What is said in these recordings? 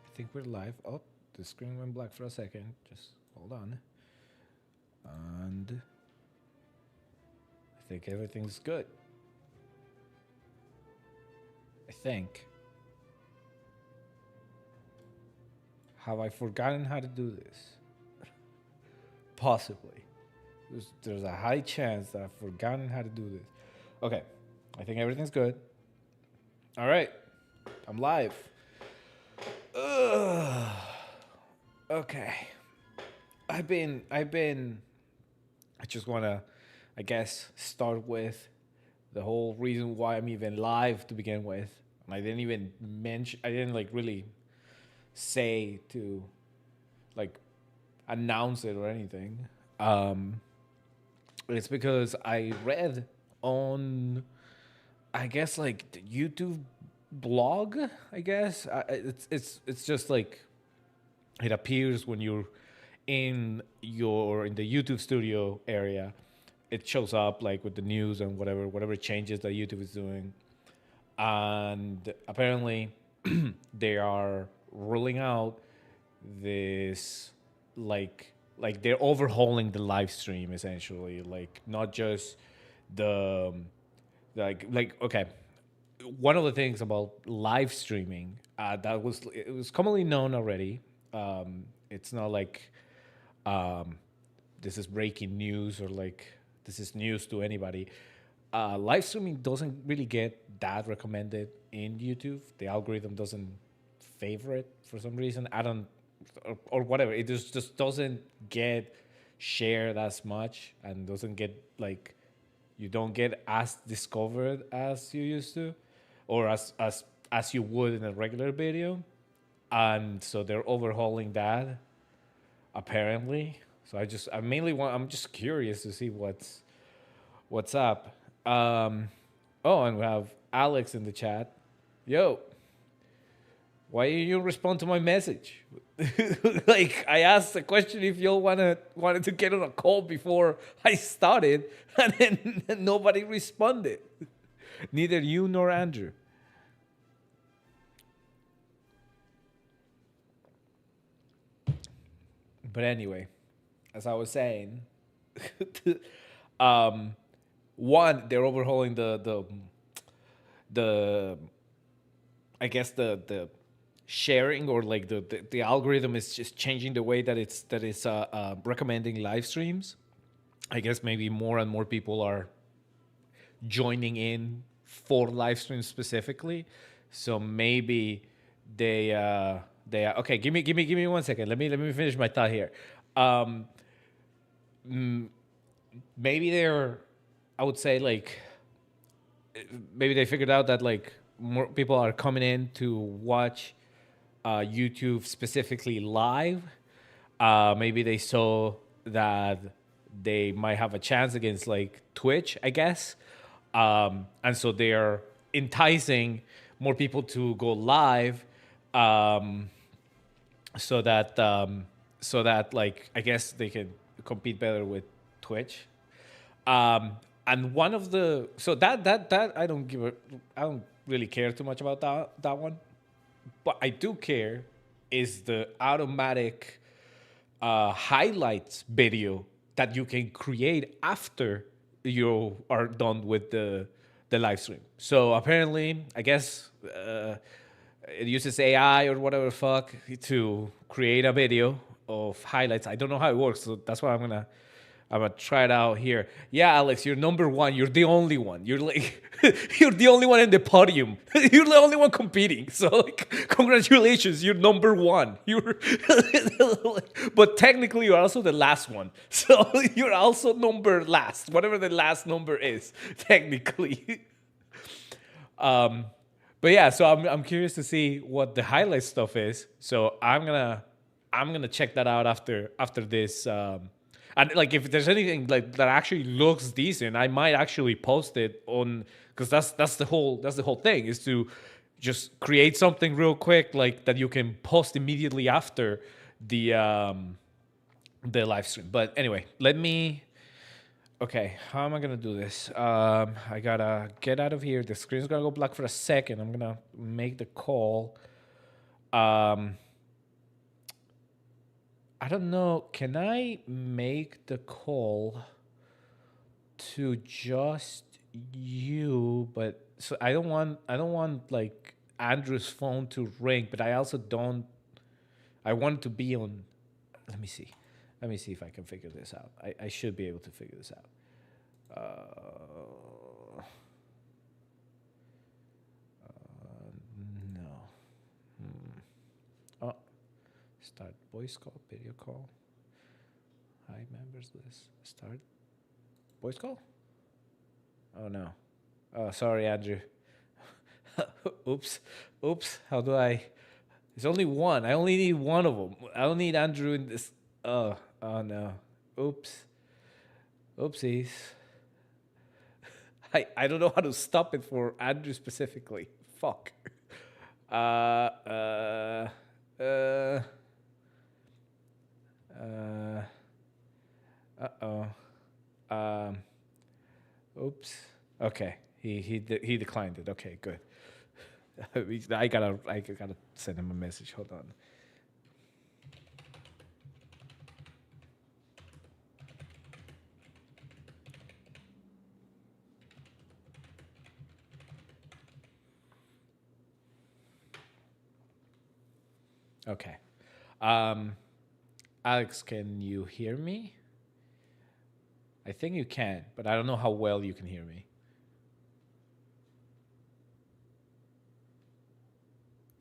I think we're live. Oh, the screen went black for a second. Just hold on. And I think everything's good. I think. Have I forgotten how to do this? Possibly. There's a high chance that I've forgotten how to do this. Okay. I think everything's good. All right. I'm live. Okay. I just want to, I guess, start with the whole reason why I'm even live to begin with. And I didn't like really say to like announce it or anything. It's because I read on, I guess, like the YouTube blog, I guess. It's just like it appears when you're in the YouTube studio area. It shows up like with the news and whatever changes that YouTube is doing. And apparently they are rolling out this like they're overhauling the live stream essentially, like not just the like okay. One of the things about live streaming it was commonly known already. It's not like this is breaking news or like this is news to anybody. Live streaming doesn't really get that recommended in YouTube. The algorithm doesn't favor it for some reason. Or whatever. It just doesn't get shared as much and doesn't get like, you don't get as discovered as you used to, or as you would in a regular video. And so they're overhauling that, apparently. So I'm just curious to see what's up. And we have Alex in the chat. Yo, why didn't you respond to my message? Like, I asked the question if y'all wanted to get on a call before I started, and then nobody responded. Neither you nor Andrew. But anyway, as I was saying, one, they're overhauling the I guess the sharing, or like the algorithm is just changing the way that it's recommending live streams. I guess maybe more and more people are joining in for live streams specifically. So maybe they okay. Give me 1 second. Let me finish my thought here. Maybe I would say like, maybe they figured out that like more people are coming in to watch YouTube specifically live. Maybe they saw that they might have a chance against like Twitch, I guess. And so they're enticing more people to go live, so that like, I guess they can compete better with Twitch. And one of the, so that I don't really care too much about that one. But I do care is the automatic highlights video that you can create after you are done with the live stream. So apparently, I guess it uses AI or whatever the fuck to create a video of highlights. I don't know how it works, so that's why I'm I'm gonna try it out here. Yeah, Alex, you're number one. You're the only one. You're like, you're the only one in the podium. You're the only one competing. So like, congratulations, you're number one. You're, but technically you're also the last one. So you're also number last, whatever the last number is, technically. But yeah, so I'm curious to see what the highlight stuff is. So I'm gonna check that out after this. And like if there's anything like that actually looks decent, I might actually post it on, because that's the whole thing, is to just create something real quick like that you can post immediately after the live stream. But anyway, let me. Okay, how am I gonna do this? I gotta get out of here. The screen's gonna go black for a second. I'm gonna make the call. I don't know. Can I make the call to just you? But so I don't want like Andrew's phone to ring. But I also don't. I want it to be on. Let me see. Let me see if I can figure this out. I should be able to figure this out. No. Oh, start voice call, video call. Hi, members list. Start voice call. Oh no. Oh, sorry, Andrew. Oops. How do I? There's only one. I only need one of them. I don't need Andrew in this. Oh no. Oops. Oopsies. I don't know how to stop it for Andrew specifically. Fuck. Uh-oh. Oops. Okay. He declined it. Okay, good. I gotta send him a message. Hold on. Okay. Alex, can you hear me? I think you can, but I don't know how well you can hear me.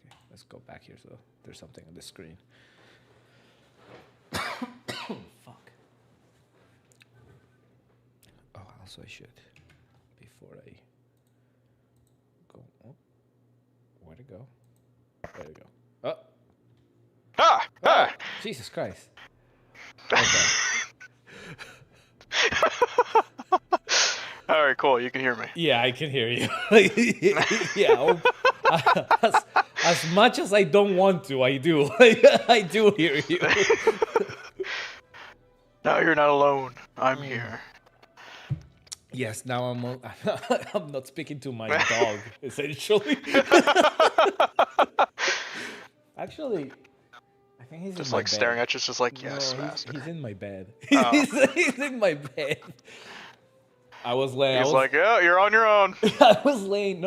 Okay, let's go back here so there's something on the screen. Fuck. Oh, also I should, before I go. Oh, where'd it go? There we go. Oh. Jesus Christ. Okay. All right, cool. You can hear me. Yeah, I can hear you. Yeah. As much as I don't want to, I do. I do hear you. No, you're not alone. I'm here. Yes, now I'm not speaking to my dog, essentially. Actually, I think he's just in my like bed. Staring at you, just like, yes, no, master. He's in my bed. Oh. He's in my bed. I was laying. He's like, yeah, you're on your own. I was laying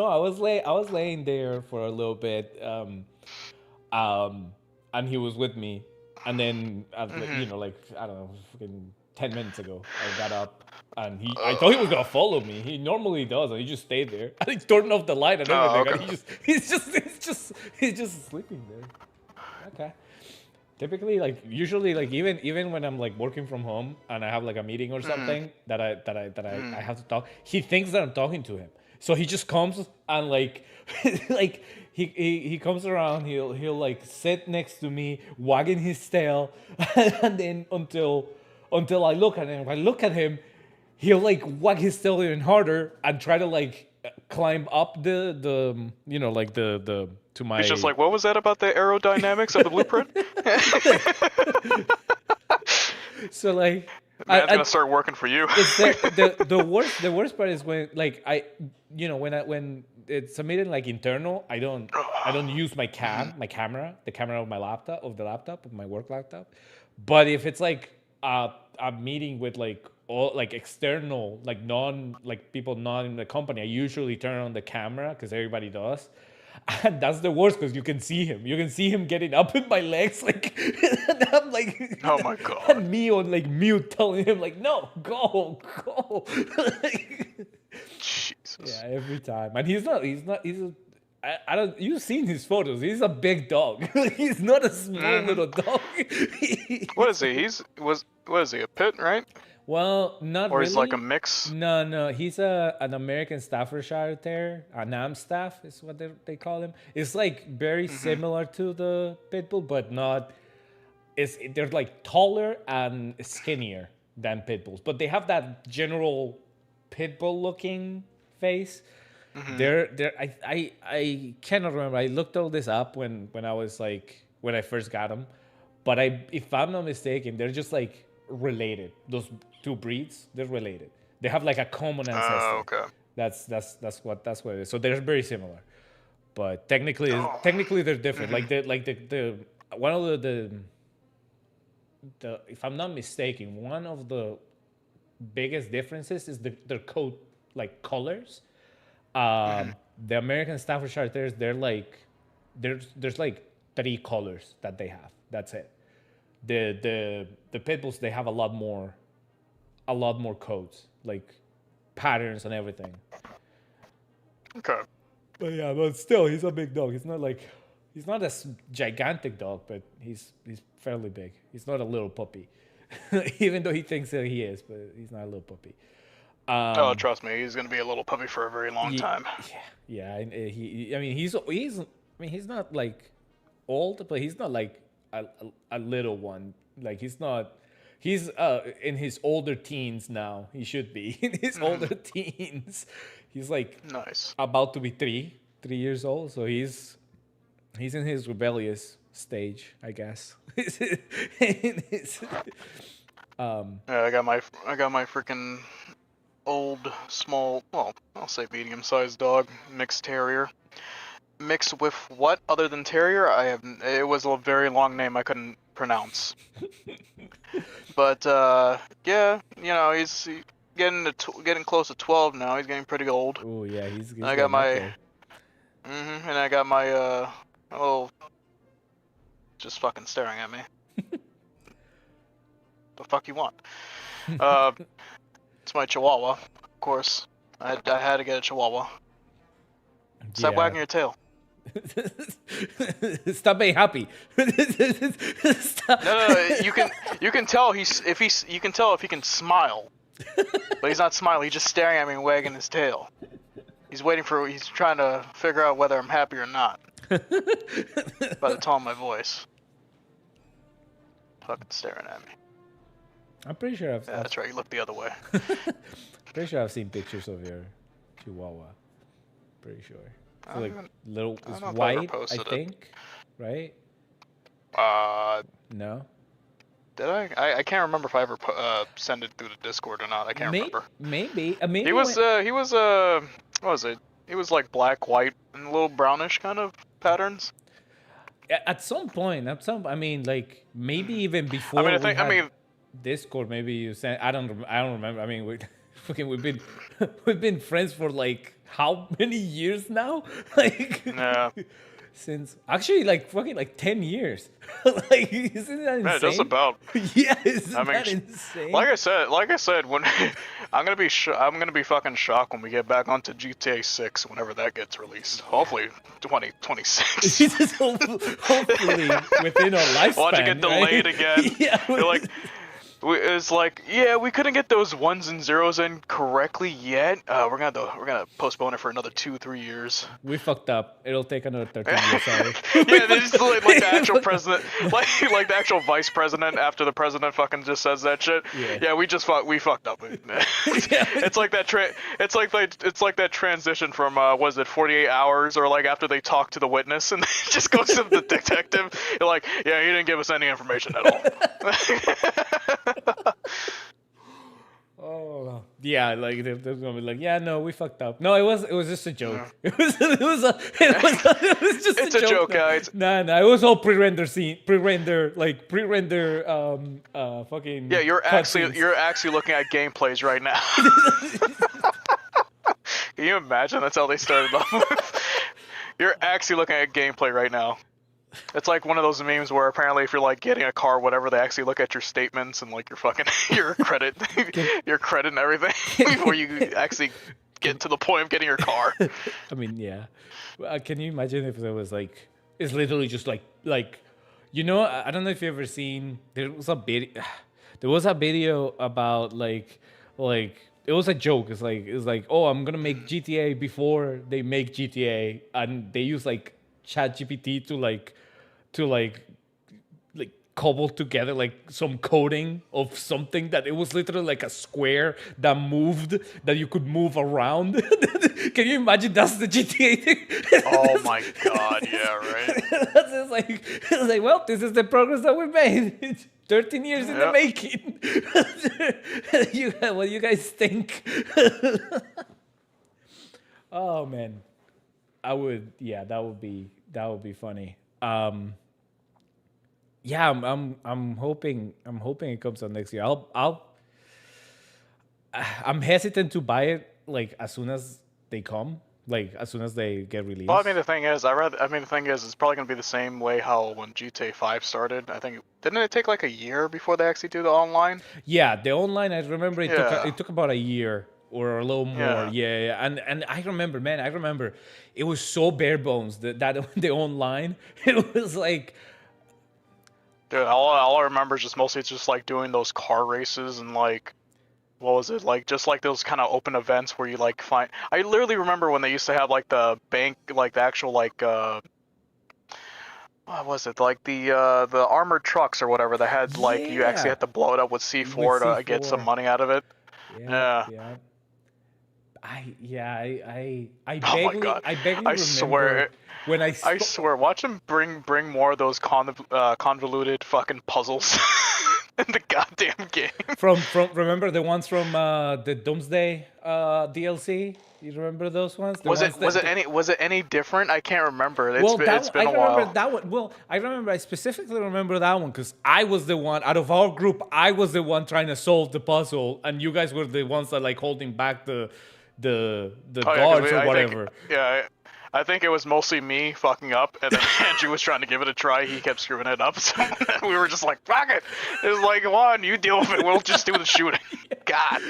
there for a little bit, and he was with me, and then you know, like I don't know, fucking 10 minutes ago, I got up, and I thought he was gonna follow me. He normally does, and he just stayed there. And he turned off the light and everything, okay. and he's just sleeping there. Okay. Typically, like usually, like even when I'm like working from home and I have like a meeting or something that I have to talk, he thinks that I'm talking to him. So he just comes and like like he comes around. He'll like sit next to me, wagging his tail, and then until I look at him. If I look at him, he'll like wag his tail even harder and try to like climb up the you know, like the to my. He's just like, what was that about the aerodynamics of the blueprint? So like, Man's gonna start working for you. the worst part is when like when it's submitted like internal, I don't use my camera, the camera of my laptop, of my work laptop. But if it's like a meeting with like all like external, like people not in the company, I usually turn on the camera because everybody does. And that's the worst because you can see him. You can see him getting up in my legs, like, and I'm like, Oh my god. and me on like mute telling him like, no, go, go. Jesus. Yeah, every time. And he's a, I don't, you've seen his photos. He's a big dog. He's not a small little dog. What is he? What is he? A pit, right? Well, not Or he's like a really. mix? No. He's an American Staffordshire Terrier, a Amstaff is what they call him. It's like very similar to the pit bull, but not. They're like taller and skinnier than pit bulls, but they have that general pit bull looking face. They're I cannot remember. I looked all this up when I first got them, but if I'm not mistaken, they're just like related. Those two breeds, they're related. They have like a common ancestor. Oh, okay. That's what it is. So they're very similar, but technically they're different. The one of the if I'm not mistaken, one of the biggest differences is their coat like colors. The American Staffordshire Terriers, they're like there's like 3 colors that they have. That's it. The pit bulls, they have a lot more coats, like patterns and everything. Okay. But yeah, but still, he's a big dog. He's not a gigantic dog, but he's fairly big. He's not a little puppy, even though he thinks that he is, but he's not a little puppy. Oh, trust me, he's gonna be a little puppy for a very long time. Yeah. He's not like old, but he's not like a little one. Like he's not. He's in his older teens now. He should be in his older teens. He's like Nice. about to be 3 years old. So he's in his rebellious stage, I guess. Yeah, I got my freaking old, small, well, I'll say medium-sized dog, mixed terrier. Mixed with what other than terrier? It was a very long name I couldn't pronounce. But yeah, he's getting close to 12 now. He's getting pretty old. Oh yeah, he's I got my there. and I got my oh, just fucking staring at me. The fuck you want? It's my Chihuahua, of course. I had to get a Chihuahua. Stop wagging your tail. Stop being happy. Stop. No, you can tell you can tell if he can smile, but he's not smiling. He's just staring at me and wagging his tail. He's trying to figure out whether I'm happy or not by the tone of my voice. Fucking staring at me. I'm pretty sure That's right. You look the other way. pretty sure I've seen pictures of your Chihuahua. Pretty sure. So like little, it's white, I think, right? No. Did I? I can't remember if I ever sent it through the Discord or not. I can't remember. Maybe. He was what was it? He was like black, white, and a little brownish kind of patterns. At some point, I mean, like maybe even before. I mean, Discord. Maybe you sent. I don't remember. I mean, we've been friends for like how many years now? Like yeah. Since actually like fucking like 10 years. Like isn't that insane? Yeah, just about. Yeah, isn't that insane? Like I said, when I'm gonna be fucking shocked when we get back onto GTA 6 whenever that gets released. Hopefully 2026. Hopefully within our lifespan. Watch it get delayed right? again. Yeah. It's like, yeah, we couldn't get those 1s and 0s in correctly yet. We're gonna postpone it for another 2-3 years. We fucked up. It'll take another 13 years. Sorry. Yeah, they just like the actual president, like the actual vice president after the president fucking just says that shit. Yeah, we fucked up. It's like that transition from was it 48 hours or like after they talk to the witness and it just goes to the detective. You're like, yeah, he didn't give us any information at all. Oh yeah, like they're gonna be like, yeah, no, we fucked up. No, it was just a joke. Yeah. It was just it's a joke, guys. Nah, it was all pre-render fucking. Yeah, you're actually looking at gameplays right now. Can you imagine? That's how they started off with. You're actually looking at gameplay right now. It's like one of those memes where apparently if you're like getting a car, or whatever, they actually look at your statements and like your fucking your credit, Can, your credit and everything before you actually can get to the point of getting your car. I mean, yeah. Can you imagine if there was like, it's literally just like, I don't know if you ever seen. There was a video. There was a video about like it was a joke. It's like, oh, I'm gonna make GTA before they make GTA, and they use like Chat GPT to like cobble together like some coding of something that it was literally like a square that moved, that you could move around. Can you imagine that's the GTA thing? Oh my god, yeah, right. That's just it's like, well, this is the progress that we made. It's 13 years in the Yep. making. What do you guys think? Oh man, yeah, that would be funny. Yeah, I'm hoping it comes out next year. I'm hesitant to buy it like as soon as they come, like as soon as they get released. Well, I mean, the thing is, it's probably gonna be the same way how when GTA 5 started. I think didn't it take like a year before they actually do the online? Yeah, the online. I remember Yeah. it took about a year or a little more. Yeah. Yeah. And I remember, man. I remember it was so bare bones that the online. It was like, Dude, all I remember is just mostly it's just like doing those car races and like what was it like just like those kind of open events where you like find. I literally remember when they used to have like the bank, like the actual like what was it like the armored trucks or whatever that had like you actually yeah, had to blow it up with with C4 to get some C4. money out of it. Yeah, Yeah. yeah. I Oh my vaguely god. I vaguely I remember swear. when I I saw swear. Watch them bring more of those convoluted fucking puzzles in the goddamn game. from remember the ones from the Doomsday DLC. You remember those ones? The Was ones it was it that any was it any different? I can't remember. Well, It's I been a remember while. that one. Well, I specifically remember that one because I was the one out of our group. I was the one trying to solve the puzzle, and you guys were the ones that like holding back the Oh yeah, because guards or I think whatever. yeah. I think it was mostly me fucking up, and then Andrew was trying to give it a try. He kept screwing it up, so we were just like, "Fuck it!" It was like, "Come on, you deal with it. We'll just do the shooting." God.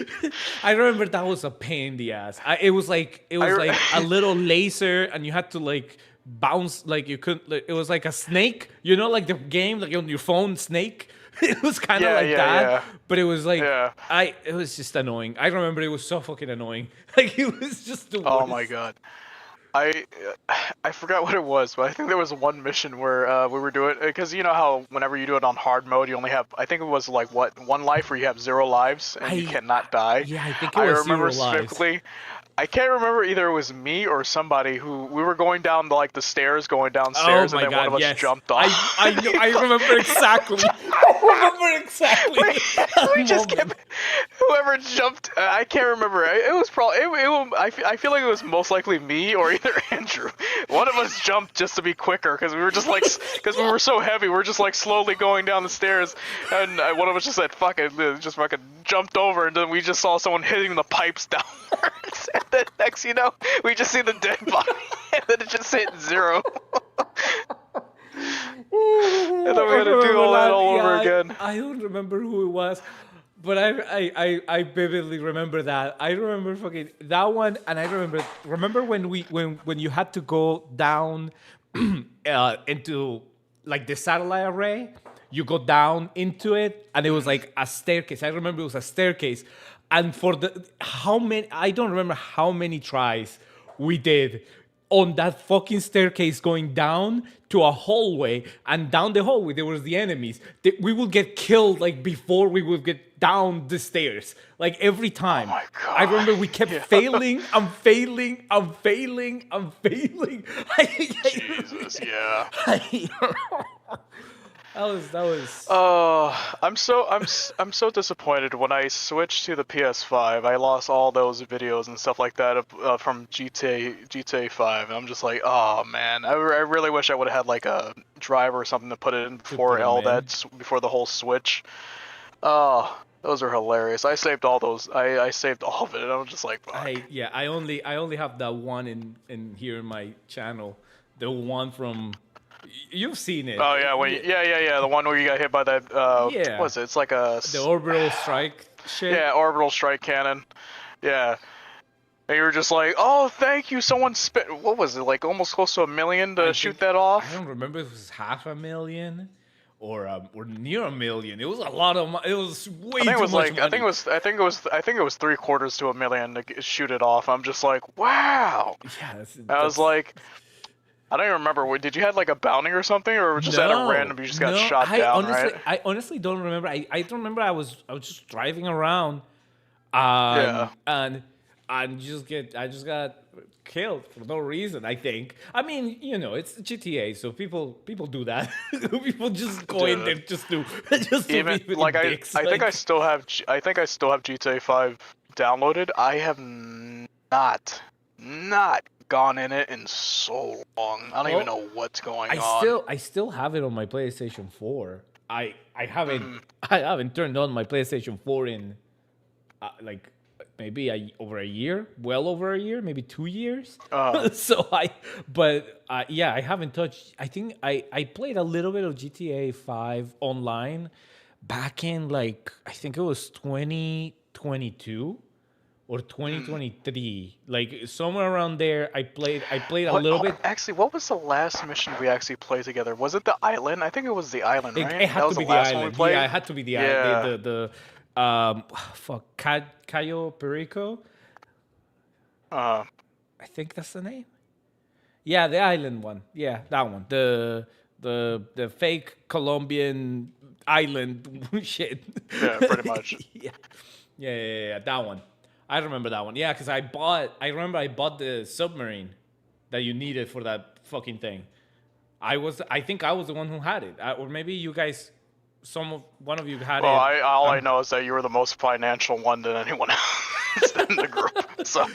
I remember that was a pain in the ass. It was like a little laser, and you had to like bounce like you couldn't. Like, it was like a snake, like the game, like on your phone, Snake. It was kind of Yeah, like yeah, that, yeah, but it was like yeah. it was just annoying. I remember it was so fucking annoying. Like it was just the Oh my worst. god. I I forgot what it was, but I think there was one mission where we were doing because you know how whenever you do it on hard mode, you only have I think it was like what 1 life where you have 0 lives and you I cannot die. Yeah, I think it I was remember 0 lives. specifically. I can't remember either it was me or somebody who we were going down like the stairs, going Oh downstairs, and my then one of god, us yes. jumped I off. know, I remember exactly. I remember exactly that We just moment. kept whoever jumped. I can't remember. It was probably. I feel like it was most likely me or either Andrew. One of us jumped just to be quicker because we were just like because we were so heavy. We were just like slowly going down the stairs, and one of us just said "fuck it," just fucking jumped over, and then we just saw someone hitting the pipes downwards. And then next, we just see the dead body, and then it just hit 0. And then we I had to do remember all that that. all Yeah, over again. I don't remember who it was, but I vividly remember that. I remember fucking that one, and I remember when you had to go down into like the satellite array. You go down into it, and it was like a staircase. I remember it was a staircase, and for the how many I don't remember how many tries we did on that fucking staircase going down to a hallway, and down the hallway there was the enemies. We would get killed like before we would get down the stairs, like every Oh time. my I remember god. we kept Yeah. failing. I'm failing. I'm failing. I'm failing. Jesus, yeah. That was. I'm so disappointed when I switched to the PS5. I lost all those videos and stuff like that from GTA 5, and I'm just like, oh man, I really wish I would have had like a driver or something to put it in To put before 'em all in. that before the whole switch. Oh, those are hilarious. I saved all those. I saved all of it, and I'm just like, fuck. I only have that one in here in my channel. The one from you've seen it. Oh yeah, yeah. The one where you got hit by that. Yeah, What is it? It's like a. the orbital strike shit. Yeah, orbital strike cannon. Yeah. And you were just like, oh, thank you. Someone spent, what was it, like almost close to $1 million to shoot that I off? don't remember if it was 500,000 or near $1 million. It was a lot of money. It was way too much money. I think it was $750,000 to $1 million to shoot it off. I'm just like, wow. Yeah, I was like, I don't even remember. Did you have like a bounty or something, or was just at a random? You just got shot down, right? I honestly don't remember. I don't remember. I was just driving around, Yeah. and I just got killed for no reason. I think. I mean, it's GTA, so people do that. People just go in there just to Even be like dicks. I think I still have GTA 5 downloaded. I have not gone in it in so long. I don't even know what's going on. I still have it on my PlayStation 4. I haven't I haven't turned on my PlayStation 4 in like maybe over a year, well over a year, maybe 2 years. So yeah, I haven't touched. I think I played a little bit of GTA 5 online back in like I think it was 2022 or 2023, like somewhere around there. I played a little bit. Actually, what was the last mission we actually played together? Was it the island? I think it was the island, right? It had That to was be the the last one we island. played. Yeah, it had to be the Yeah. island. Fuck, Cayo Perico. I think that's the name. Yeah, the island one. Yeah, that one. The fake Colombian island shit. Yeah, pretty much. Yeah, that one. I remember that one. Yeah, because I remember I bought the submarine that you needed for that fucking thing. I think I was the one who had it, or maybe you guys, one of you had Well, it. all I know is that you were the most financial one than anyone else in the group. So.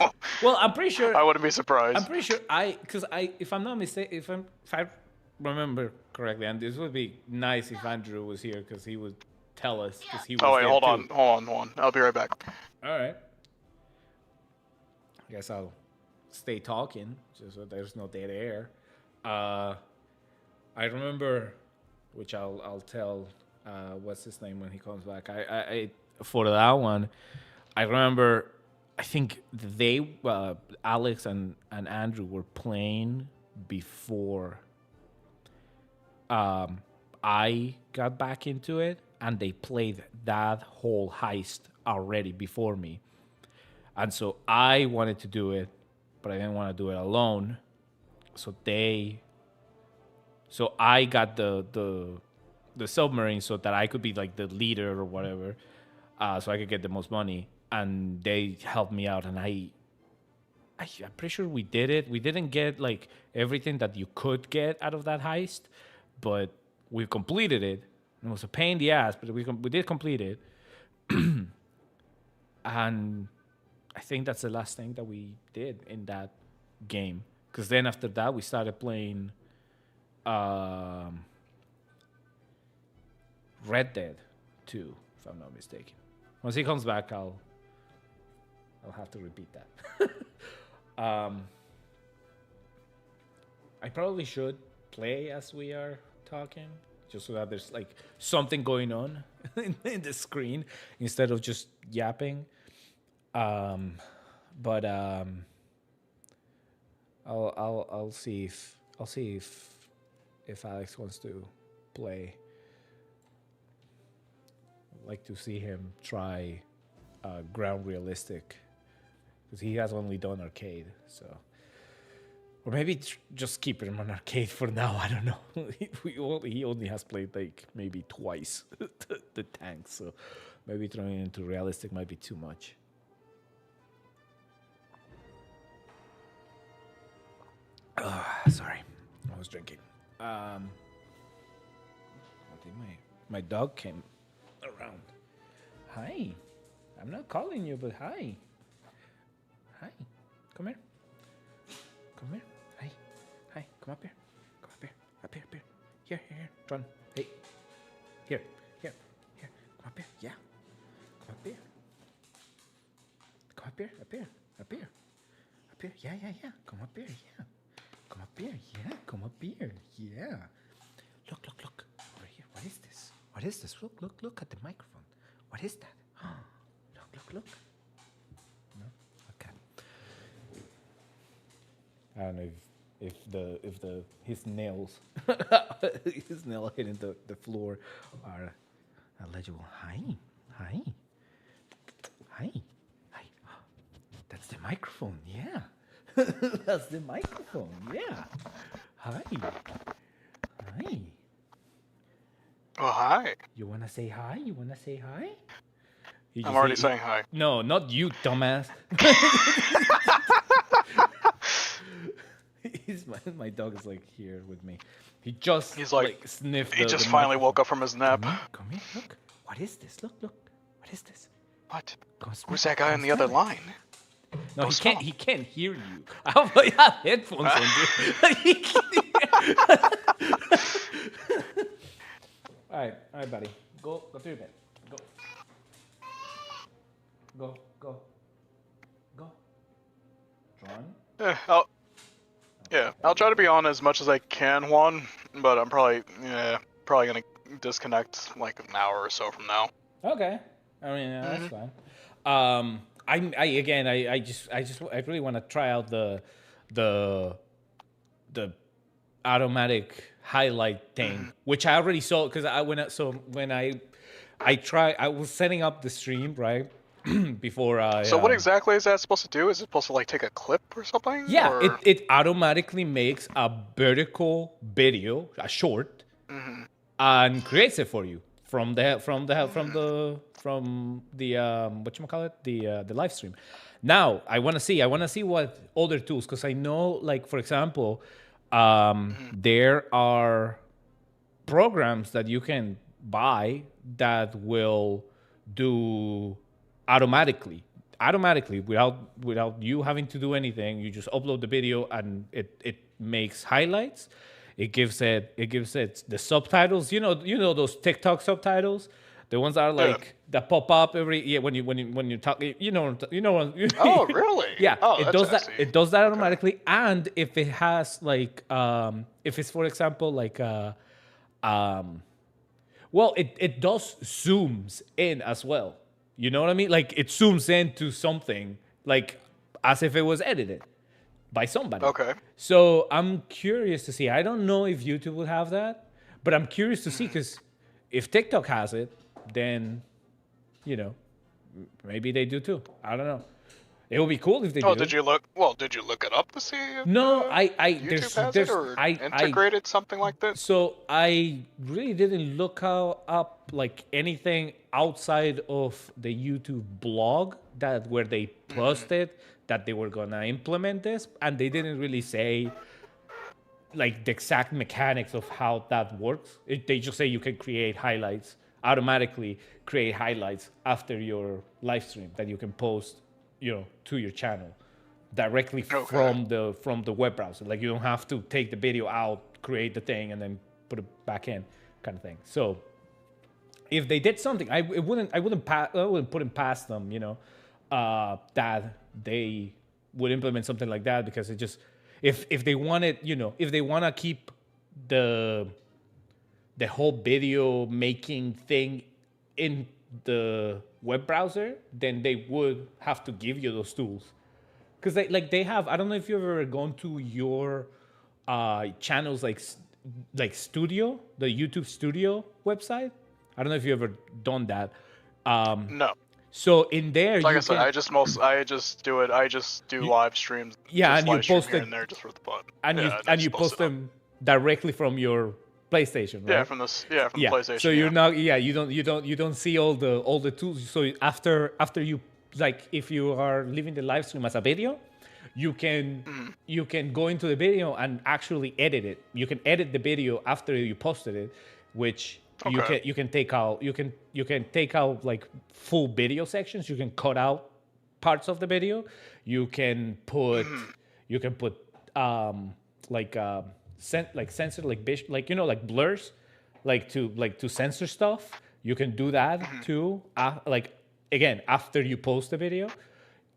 Well, I'm pretty sure. I wouldn't be surprised. I'm pretty sure because if I'm not mistaken, if I remember correctly, and this would be nice if Andrew was here because he would tell us because he was. Oh wait, there hold too. on. I'll be right back. All right. I guess I'll stay talking just so there's no dead air. I remember, which I'll tell what's his name when he comes back. I for that one, I remember. I think they Alex and Andrew were playing before I got back into it, and they played that whole heist already before me. And so I wanted to do it, but I didn't want to do it alone. So I got the submarine so that I could be like the leader or whatever, so I could get the most money. And they helped me out, and I'm pretty sure we did it. We didn't get like everything that you could get out of that heist, but we completed it. It was a pain in the ass, but we did complete it. And I think that's the last thing that we did in that game. Because then after that, we started playing Red Dead 2, if I'm not mistaken. Once he comes back, I'll have to repeat that. I probably should play as we are talking, just so that there's like something going on in the screen instead of just yapping. But I'll see if Alex wants to play. I'd like to see him try ground realistic, because he has only done arcade. So, or maybe just keep him on arcade for now. I don't know. He only has played like maybe twice the tanks, so maybe throwing into realistic might be too much. Sorry, I was drinking. I think my dog came around. Hi. I'm not calling you, but hi. Hi. Come here. Come here. Hi. Hi. Come up here. Come up here. Up here. Up here. Here. Run. Hey. Here. Come up here. Yeah. Come up here. Come up here. Up here. Up here. Up here. Yeah. Come up here. Yeah. Come up here. Yeah, come up here. Yeah. Look, look, look. Over here. What is this? What is this? Look, look, look at the microphone. What is that? Look, look, look. No? Okay. I don't know if his nails his nail hitting the floor are legible. Hi. Hi. Hi. Hi. That's the microphone. Yeah. That's the microphone. Yeah. Hi. Hi. Oh, hi. You wanna say hi? You wanna say hi? I'm already saying hi. No, not you, dumbass. My dog is like here with me. He's like sniffed. He just finally woke up from his nap. Come here, look. What is this? Look, look. What is this? What? Who's that guy on the other line? No, he can't hear you. I have headphones on, dude. All right, buddy. Go to your bed. Go. John? I'll try to be on as much as I can, Juan, but I'm probably gonna disconnect like an hour or so from now. Okay. I mean, that's fine. I really want to try out the automatic highlight thing, which I already saw because I was setting up the stream right before I. So what exactly is that supposed to do? Is it supposed to like take a clip or something? Yeah, or? It automatically makes a vertical video, a short, and creates it for you from the whatchamacallit, the live stream. Now I want to see what other tools, because I know, like, for example, there are programs that you can buy that will do automatically without you having to do anything. You just upload the video and it makes highlights. It gives it the subtitles. You know those TikTok subtitles, the ones that are like that pop up when you talk. Oh, really? Yeah. Oh, it does that. It does that automatically. Okay. And if it has like if it's, for example, like well, it does zooms in as well. You know what I mean? Like it zooms into something like as if it was edited by somebody. Okay. So I'm curious to see. I don't know if YouTube will have that, but I'm curious to see, because if TikTok has it, then, maybe they do too. I don't know. It would be cool if they do. Oh, did you look it up to see if YouTube has it or integrated something like this? So I really didn't look up like anything outside of the YouTube blog where they posted that they were gonna implement this, and they didn't really say like the exact mechanics of how that works. They just say you can automatically create highlights after your live stream that you can post, to your channel directly from the web browser. Like you don't have to take the video out, create the thing, and then put it back in, kind of thing. So if they did something, I wouldn't put it past them, that they would implement something like that, because it just, if they wanted, if they want to keep the whole video making thing in the web browser, then they would have to give you those tools, because they have. I don't know if you've ever gone to your channels like Studio, the YouTube Studio website. I don't know if you've ever done that. No. So in there, like I said, I just do it. I just do live streams. Yeah, and you post it in there just for the fun. And you post them directly from your PlayStation, right? Yeah, from the PlayStation. So you're not. Yeah, you don't see all the tools. So after you, like, if you are leaving the live stream as a video, you can go into the video and actually edit it. You can edit the video after you posted it, which you can take out. You can take out like full video sections. You can cut out parts of the video. You can put censor like blurs, like to censor stuff. You can do that too. Again, after you post the video,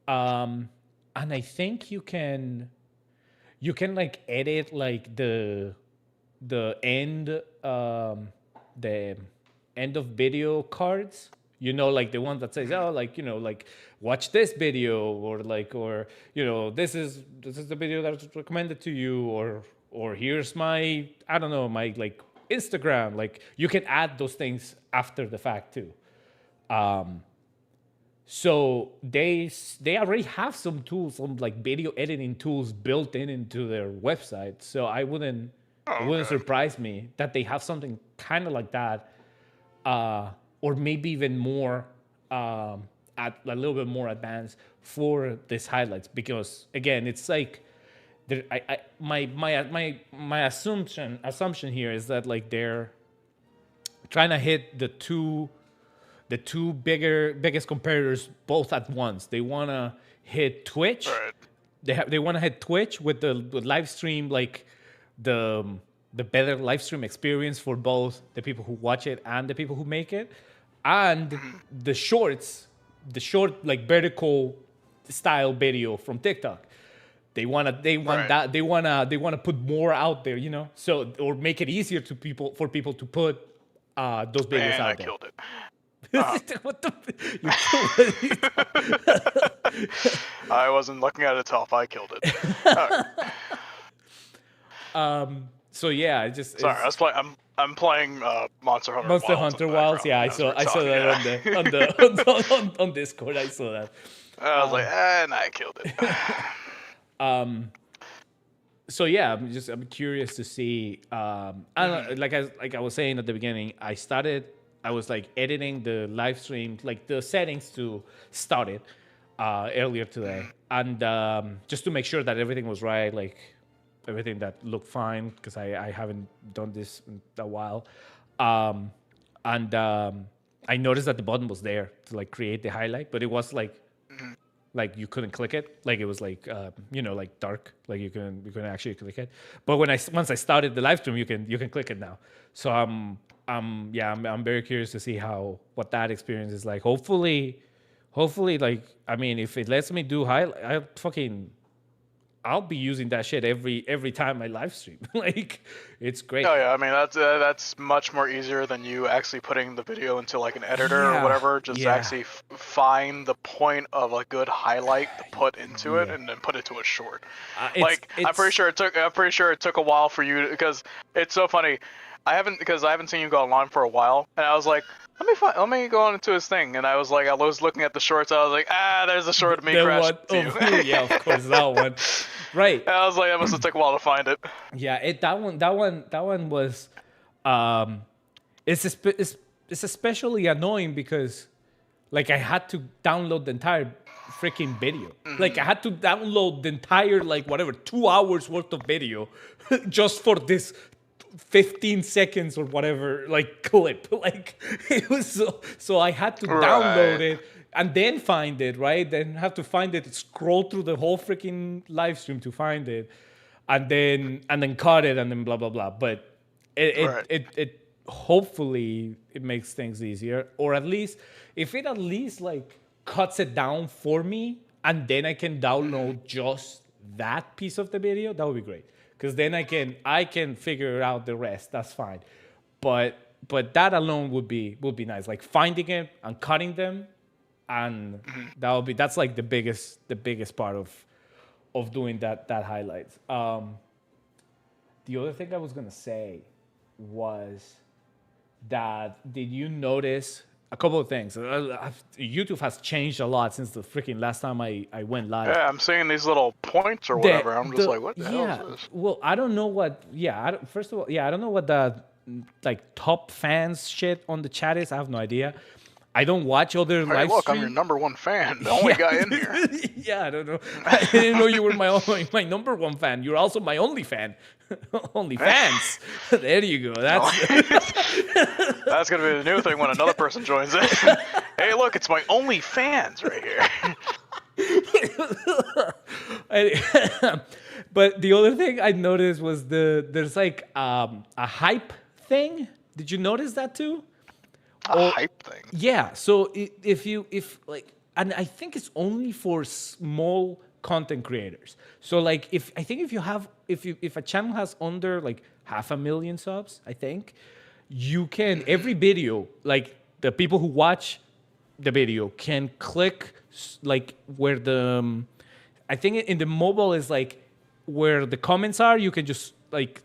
and I think you can you can like edit like the the end of video cards, like the one that says, oh, like, like watch this video, or like, or this is the video that's recommended to you, or here's my, I don't know, my like Instagram. Like you can add those things after the fact too. So they already have some tools, some like video editing tools built into their website. So it wouldn't surprise me that they have something kind of like that, or maybe even more, at a little bit more advanced for these highlights. Because again, it's like my assumption here is that like they're trying to hit the two biggest competitors both at once. They want to hit Twitch. Right. They want to hit Twitch with the live stream, like the better live stream experience for both the people who watch it and the people who make it, and the short like vertical style video from TikTok. They want Right. that they want to put more out there, so, or make it easier for people to put those videos And out I there. killed it. What the? You killed I wasn't looking at it tough. I killed it. So yeah, I just Sorry, I was playing. I'm playing Monster Hunter. Monster Wilds Hunter in the Wilds. Yeah, I background saw as we're that talking, on Discord. I saw that. I was like, and I killed it. So yeah, I'm curious to see. I don't know, like I was saying at the beginning, I was like editing the live stream, like the settings to start it earlier today, and just to make sure that everything was right, like everything that looked fine, because I haven't done this in a while, and I noticed that the button was there to like create the highlight, but it was like you couldn't click it, like it was like like dark, like you couldn't actually click it. But once I started the live stream, you can click it now. So I'm very curious to see what that experience is like. Hopefully, like, I mean, if it lets me do I'll be using that shit every time I live stream. Like, it's great. Oh yeah, I mean that's much more easier than you actually putting the video into like an editor or whatever. Just yeah. actually find the point of a good highlight to put into it, and then put it to a short. I'm pretty sure it took a while for you, because it's so funny. I haven't seen you go online for a while, and I was like, let me go on into his thing, and I was looking at the shorts. I was like, there's a short of me crashing into you. Yeah, of course, that one. Right. And I was like, that must have took a while to find it. Yeah, that one was, it's especially annoying because, like, I had to download the entire freaking video. Like, I had to download the entire, like, whatever, 2 hours worth of video just for this 15 seconds or whatever, like, clip. Like, it was so I had to download it and then find it, right? Then have to find it, scroll through the whole freaking live stream to find it, and then cut it, and then blah blah blah. But it hopefully it makes things easier, or at least if it at least like cuts it down for me, and then I can download just that piece of the video, that would be great. Because then I can figure out the rest. That's fine. But that alone would be nice. Like finding it and cutting them, and that's like the biggest part of doing that highlights. The other thing I was gonna say was that, did you notice a couple of things? YouTube has changed a lot since the freaking last time I went live. Yeah, I'm seeing these little points or whatever. I'm just like, what the hell is this? Well, I don't know what. Yeah, first of all, I don't know what the like top fans shit on the chat is. I have no idea. I don't watch other live Look, stream. I'm your number one fan. The only guy in here. Yeah, I don't know. I didn't know you were my number one fan. You're also my only fan. Only fans. There you go. That's That's gonna be the new thing when another person joins in. Hey, look, it's my only fans right here. But the other thing I noticed was there's like a hype thing. Did you notice that too? Hype thing. Yeah. So if like, and I think it's only for small content creators. So like if a channel has under like 500,000 subs, I think you can every video, like the people who watch the video can click like where I think in the mobile is like where the comments are. You can just like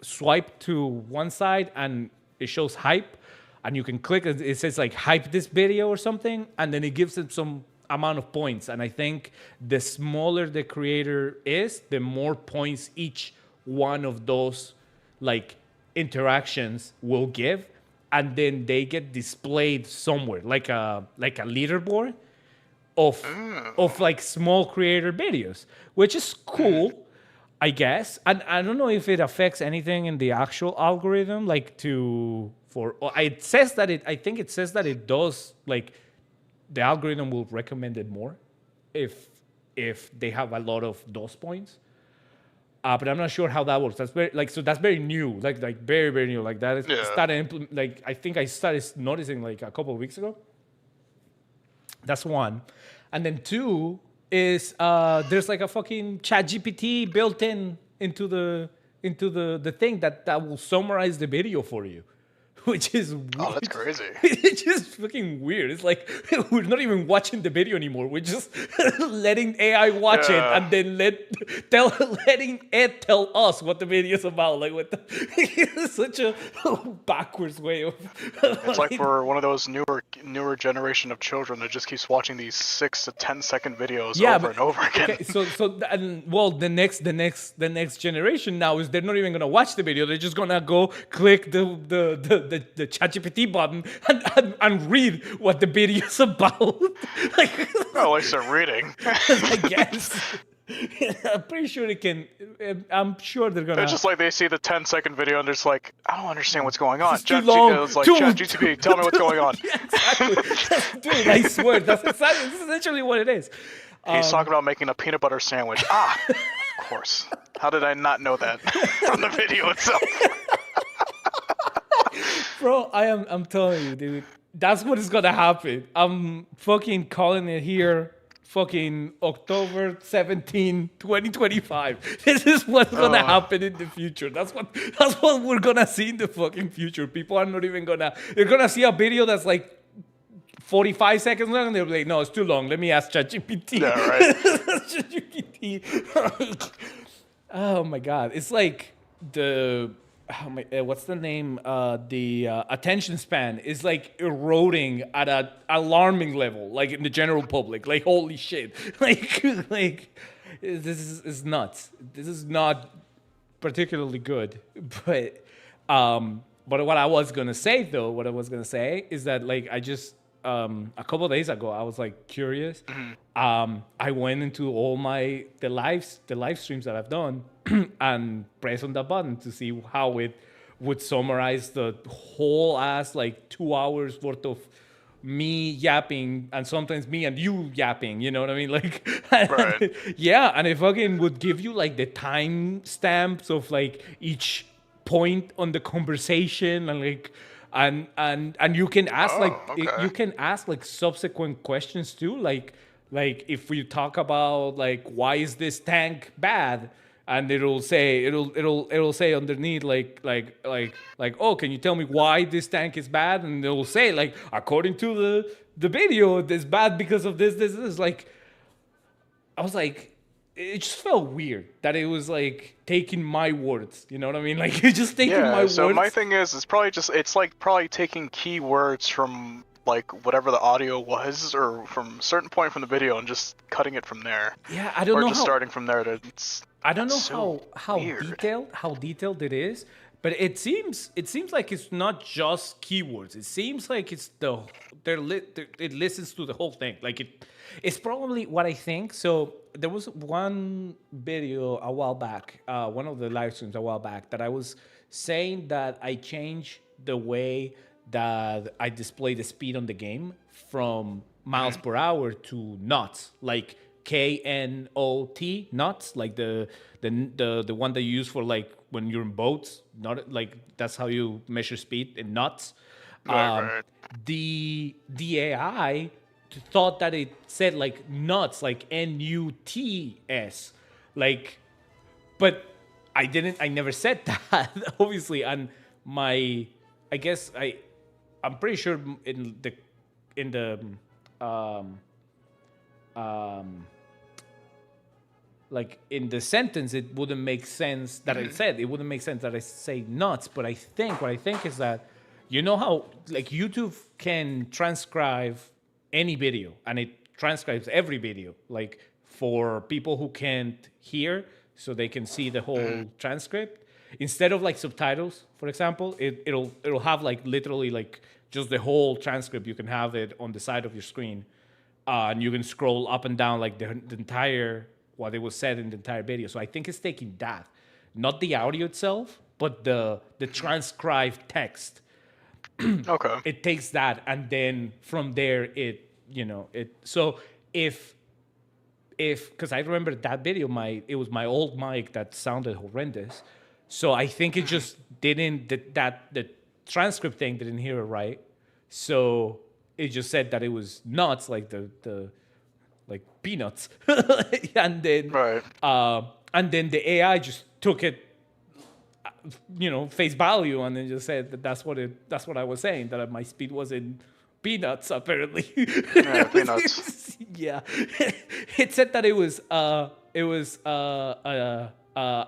swipe to one side and it shows hype, and you can click and it says like hype this video or something, and then it gives it some amount of points. And I think the smaller the creator is, the more points each one of those like interactions will give, and then they get displayed somewhere like a leaderboard of like small creator videos, which is cool, I guess. And I don't know if it affects anything in the actual algorithm, like it says that I think it says that it does, like the algorithm will recommend it more if they have a lot of those points. But I'm not sure how that works. That's very new, like very very new. Like that is started like I think I started noticing like a couple of weeks ago. That's one, and then two is there's like a fucking chat GPT built into the thing that will summarize the video for you, which is oh, that's crazy. It's just fucking weird. It's like we're not even watching the video anymore. We're just letting AI watch it and then letting it tell us what the video is about. Like what it's such a backwards way of. It's like we're one of those newer generation of children that just keeps watching these 6 to 10 second videos over and over again. Okay, well, the next generation now is they're not even gonna watch the video. They're just gonna go click the ChatGPT button and read what the video is about. Like, well, at least they're reading. I guess. I'm pretty sure it can. I'm sure they're gonna. It's just like they see the 10-second video and they're just like, I don't understand what's going on. It's too long. It's like, ChatGPT, tell me what's going on. Yeah, exactly. Dude, I swear, that's essentially what it is. He's talking about making a peanut butter sandwich. Of course. How did I not know that from the video itself? Bro, I'm telling you, dude. That's what is gonna happen. I'm fucking calling it here. Fucking October 17, 2025. This is what's gonna happen in the future. That's what we're gonna see in the fucking future. People are not even they're gonna see a video that's like 45 seconds long and they'll be like, no, it's too long. Let me ask ChatGPT. Yeah, right. ChatGPT. Oh my god. It's like what's the name? The attention span is like eroding at an alarming level, like in the general public. Like holy shit! Like this is nuts. This is not particularly good. But what I was gonna say is that like I just a couple of days ago I was like curious. I went into all the live streams that I've done and pressed on that button to see how it would summarize the whole ass like 2 hours worth of me yapping and sometimes me and you yapping, you know what I mean? Like, right. Yeah, and it fucking would give you like the time stamps of like each point on the conversation and like and you can ask you can ask like subsequent questions too, like if we talk about like why is this tank bad, and it'll say underneath like oh, can you tell me why this tank is bad, and it'll say like according to the video it's bad because of this. Like I was like, it just felt weird that it was like taking my words, you know what I mean? Like it's just taking my words. So my thing is it's like probably taking keywords from like whatever the audio was or from a certain point from the video and just cutting it from there. Yeah, I don't know. Or just starting from there. I don't know so how detailed it is, but it seems like it's not just keywords. It seems like it's it listens to the whole thing. Like it's probably what I think. So there was one video a while back, one of the live streams a while back, that I was saying that I changed the way that I display the speed on the game from miles per hour to knots, like KNOT knots, like the one that you use for like when you're in boats. Not like that's how you measure speed in knots. Right. The AI thought that it said like nuts, like NUTS, like, but I never said that, obviously. And I guess I'm pretty sure in the um, um, like in the sentence, it wouldn't make sense that I said. It wouldn't make sense that I say nuts. But what I think is that, you know how like YouTube can transcribe any video, and it transcribes every video, like for people who can't hear, so they can see the whole transcript instead of like subtitles, for example. It'll have like literally like just the whole transcript. You can have it on the side of your screen, and you can scroll up and down like the entire what it was said in the entire video. So I think it's taking that, not the audio itself, but the transcribed text. Okay. It takes that, and then from there it. So if because I remember that video, it was my old mic that sounded horrendous. So I think it just didn't the transcript thing didn't hear it right. So it just said that it was nuts, like the like peanuts, and then Right. and then the AI just took it, face value, and then just said that that's what I was saying, that my speed was in peanuts apparently. Yeah, peanuts. Yeah, it said that it was I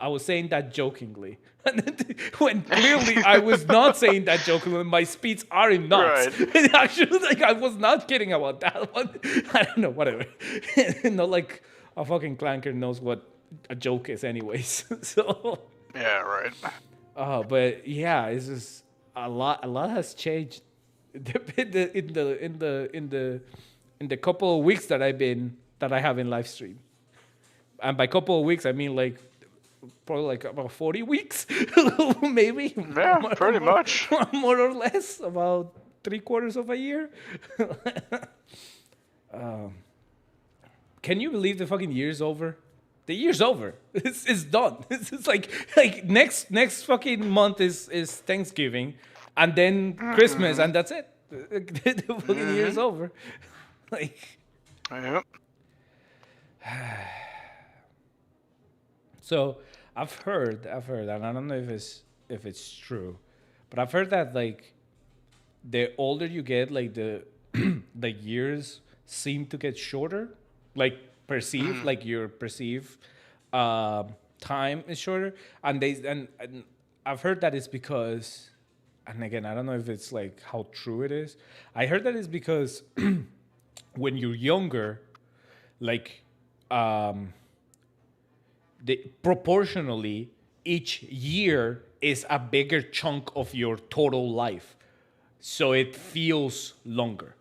was saying that jokingly, and then, when clearly I was not saying that jokingly. My speeds are in nuts. Right. Actually, like, I was not kidding about that one. I don't know, whatever. Not like a fucking clanker knows what a joke is, anyways. So, Yeah, right. but yeah, it's just a lot. A lot has changed in the couple of weeks that I have in live stream. And by couple of weeks, I mean like probably like about 40 weeks, maybe. Yeah, pretty much. More or less, about 3/4 of a year. Can you believe the fucking year's over? The year's over. It's done. It's like next fucking month is Thanksgiving, and then Christmas, and that's it. The fucking year's over. Like. Yep. So I've heard, and I don't know if it's true, but I've heard that like the older you get, like the the years seem to get shorter, like perceive, like your perceive time is shorter, and I've heard that it's because, and again, I don't know if it's like how true it is. I heard that it's because when you're younger, like proportionally, each year is a bigger chunk of your total life, so it feels longer.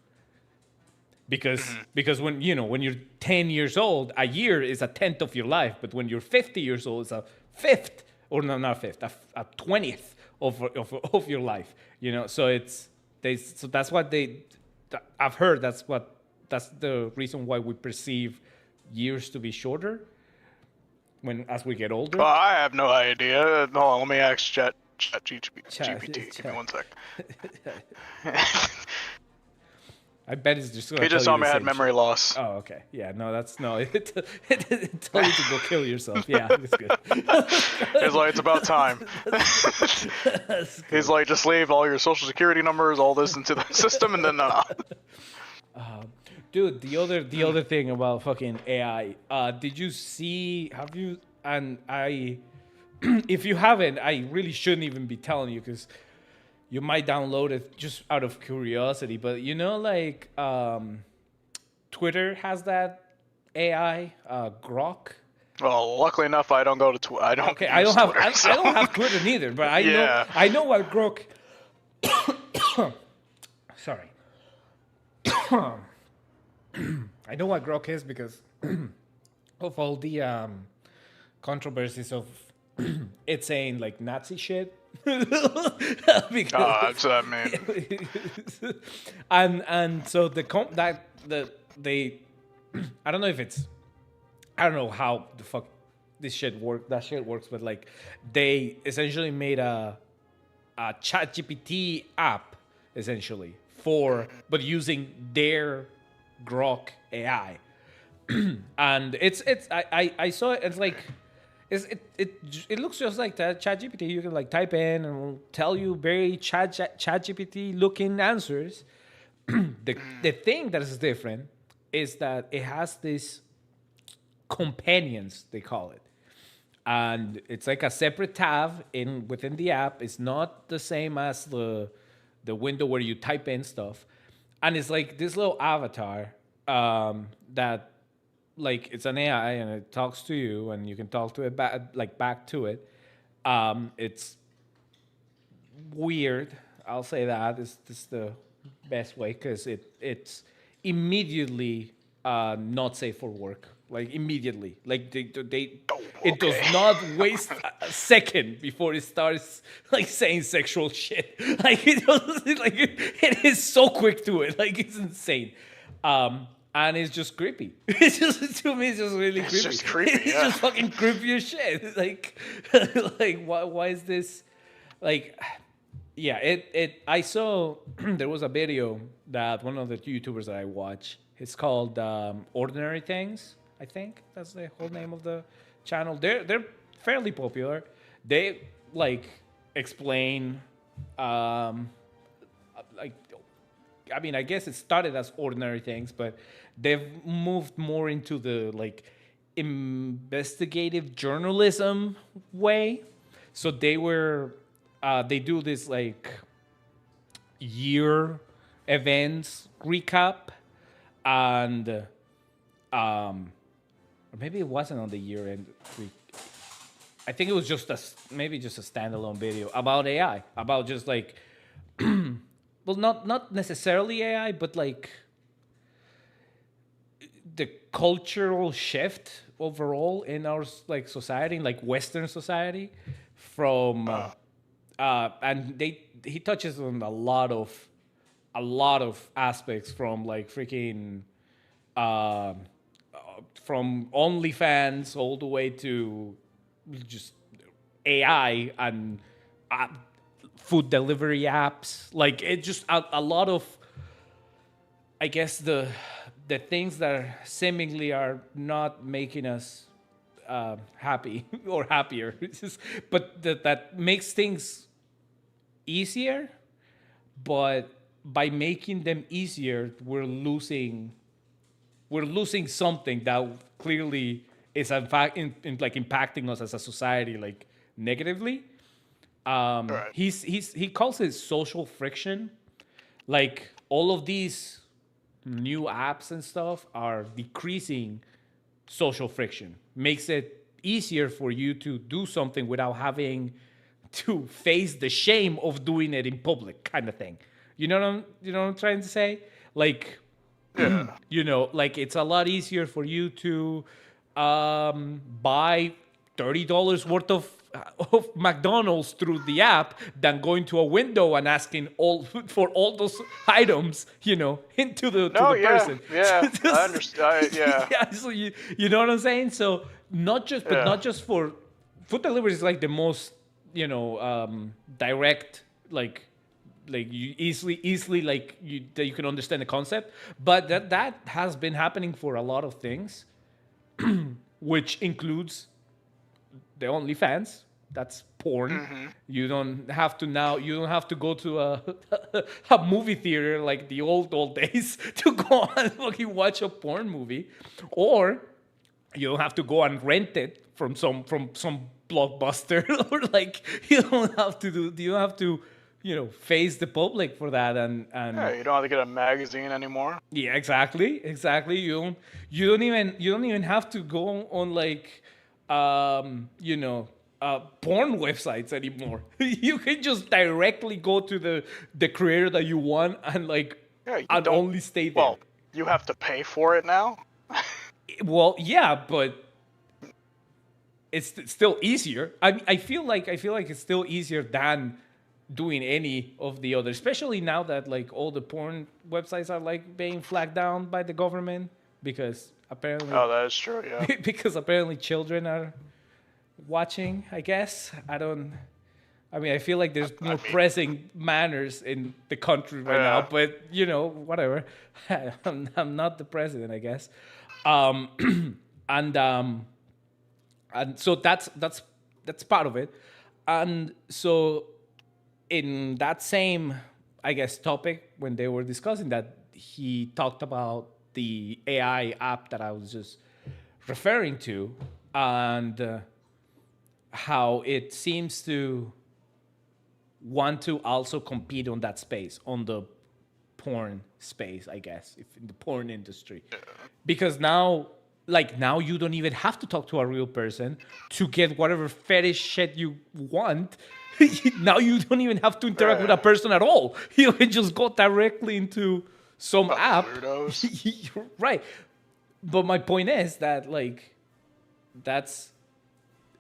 Because when you're 10 years old, a year is a tenth of your life, but when you're 50 years old, it's a fifth, or no, not fifth, a 20th of your life. So so that's what I've heard. That's the reason why we perceive years to be shorter as we get older. Well, I have no idea. Hold on, let me ask Chat GPT. Give me 1 sec. I bet it's just gonna. He just tell saw you me the I had same memory shit. loss. Oh, okay. Yeah, no, that's no. It told you to go kill yourself. Yeah, it's good. He's like, it's about time. He's like, just leave all your social security numbers, all this into the system, and then Dude, the other thing about fucking AI. Did you see? Have you? And if you haven't, I really shouldn't even be telling you, because you might download it just out of curiosity. But like Twitter has that AI, Grok. Well, luckily enough, I don't go to Twitter. I don't. Okay, I don't have. Twitter, I don't have Twitter neither, but Yeah. I know what Grok. Sorry. I know what Grok is because of all the controversies of it saying like Nazi shit. That's what I mean. and so they I don't know if it's, I don't know how the fuck that shit works, but like they essentially made a ChatGPT app essentially but using their Grok AI, and I saw it. It's like it looks just like that ChatGPT. You can like type in and it will tell you very ChatGPT looking answers. The thing that is different is that it has these companions, they call it, and it's like a separate tab in within the app. It's not the same as the window where you type in stuff, and it's like this little avatar that like it's an AI and it talks to you and you can talk to it back to it. It's weird. I'll say that is the best way because it's immediately not safe for work. Like immediately, like they it does Okay. not waste a second before it starts like saying sexual shit. Like it does, like it is so quick to it. Like it's insane. And it's just creepy. It's just to me, it's just really It's creepy. just creepy, It's yeah. just fucking creepy as shit. Like, like why is this? Like, yeah, I saw there was a video that one of the YouTubers that I watch. It's called Ordinary Things. I think that's the whole name of the channel. They're fairly popular. They like explain like I mean, I guess it started as Ordinary Things, but they've moved more into the like investigative journalism way. So they do this like year events recap, and or maybe it wasn't on the year end. I think it was just maybe just a standalone video about AI, about just like well, not necessarily AI, but like the cultural shift overall in our like society, like Western society, from and he touches on a lot of aspects from like freaking uh, from OnlyFans all the way to just AI and uh, food delivery apps. Like it just a lot of, I guess the things that are seemingly are not making us happy or happier, but that makes things easier. But by making them easier, we're losing something that clearly is in fact like impacting us as a society like negatively. Right. He calls it social friction. Like all of these new apps and stuff are decreasing social friction, makes it easier for you to do something without having to face the shame of doing it in public, kind of thing. You know what I'm trying to say? Like, Yeah. like it's a lot easier for you to buy $30 worth of McDonald's through the app than going to a window and asking all for all those items, into the to No, the yeah, person. yeah. I understand. Yeah, Yeah, so you know what I'm saying? So yeah. not just for food delivery is like the most direct, like you easily like you that you can understand the concept, but that has been happening for a lot of things, which includes the OnlyFans. That's porn. Mm-hmm. You don't have to go to a movie theater like the old days to go and fucking watch a porn movie, or you don't have to go and rent it from some blockbuster, or like you don't have to face the public for that. Yeah, And you don't have to get a magazine anymore. yeah, exactly. You don't even have to go on like porn websites anymore. You can just directly go to the creator that you want and like Yeah, you and don't. only stay there. Well, you have to pay for it now. Well, yeah, but it's still easier. I feel like it's still easier than doing any of the other, especially now that like all the porn websites are like being flagged down by the government because apparently Oh, that is true. Yeah. because apparently children are watching. I guess I mean, I feel like there's more mean, pressing matters in the country right now, but whatever. I'm not the president, I guess. Um, and um, and so that's part of it. And so in that same, I guess, topic when they were discussing that, he talked about the AI app that I was just referring to, and how it seems to want to also compete on that space, on the porn space, I guess, if in the porn industry, because now, like, now you don't even have to talk to a real person to get whatever fetish shit you want. Now you don't even have to interact with a person at all. You can just go directly into some app. Weirdos. Right. But my point is that, like,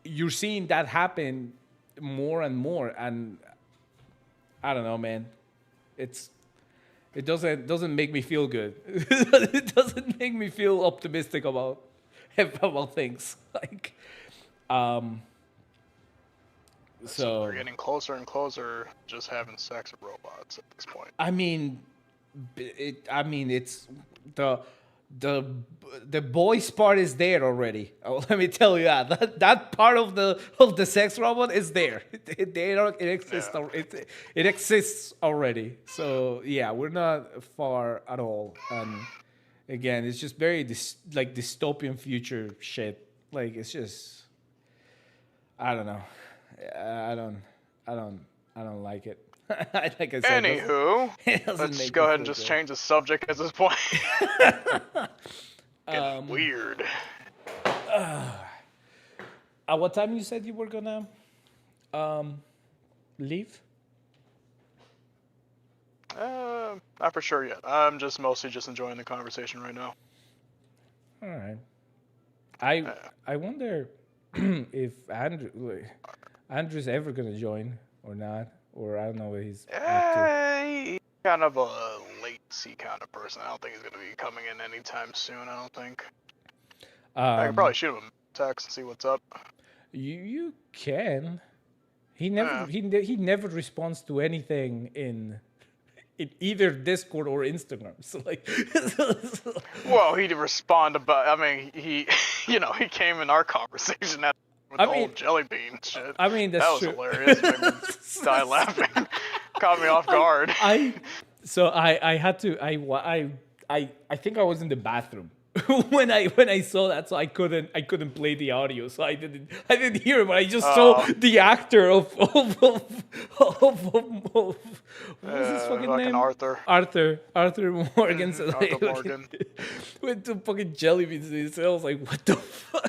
you're seeing that happen more and more, and I don't know, man. It doesn't make me feel good. It doesn't make me feel optimistic about things. Like, so we're getting closer and closer, just having sex with robots at this point. I mean, it's the boys part is there already. Oh, let me tell you that part of the sex robot is there. It exists. Yeah. It exists already. So yeah, we're not far at all. And again, it's just very like dystopian future shit. Like, it's just, I don't know. I don't like it. Like I said, Anywho, let's go ahead and just change the subject at this point. Getting weird. At what time you said you were gonna leave? Not for sure yet. I'm just mostly just enjoying the conversation right now. All right. I wonder if Andrew's ever gonna join or not, or I don't know what he's up to. He's kind of a latency kind of person. I don't think he's gonna be coming in anytime soon. I don't think. I could probably shoot him a text and see what's up. You can. He never responds to anything in either Discord or Instagram. So, like, well, he did respond about. I mean, he he came in our conversation with the whole jelly bean shit. I mean, that was hilarious. Made me die laughing. Caught me off guard. I had to. I think I was in the bathroom when I saw that, so I couldn't play the audio, so I didn't hear it, but I just saw the actor of what was his fucking name? Arthur Morgan. So Arthur Morgan. With the fucking jelly beans. I was like, what the fuck?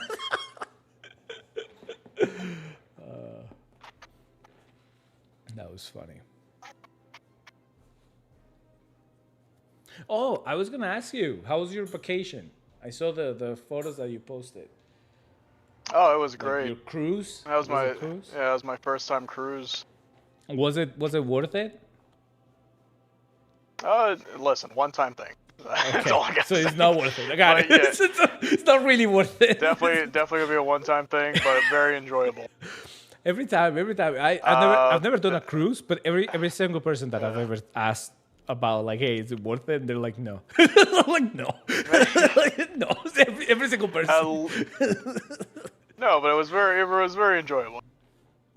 That was funny. Oh, I was gonna ask you, how was your vacation? I saw the photos that you posted. Oh, it was great. Your cruise? That was my cruise? Yeah, it was my first time cruise. Was it worth it? Listen, one time thing. That's Okay. all I got. So it's not worth it. I got it. Yeah. It's not really worth it. Definitely gonna be a one-time thing, but very enjoyable. Every time. I've never done a cruise, but every single person that I've ever asked about, like, hey, is it worth it? And they're like, no. I'm like, no. No. Every single person. No, but it was very enjoyable.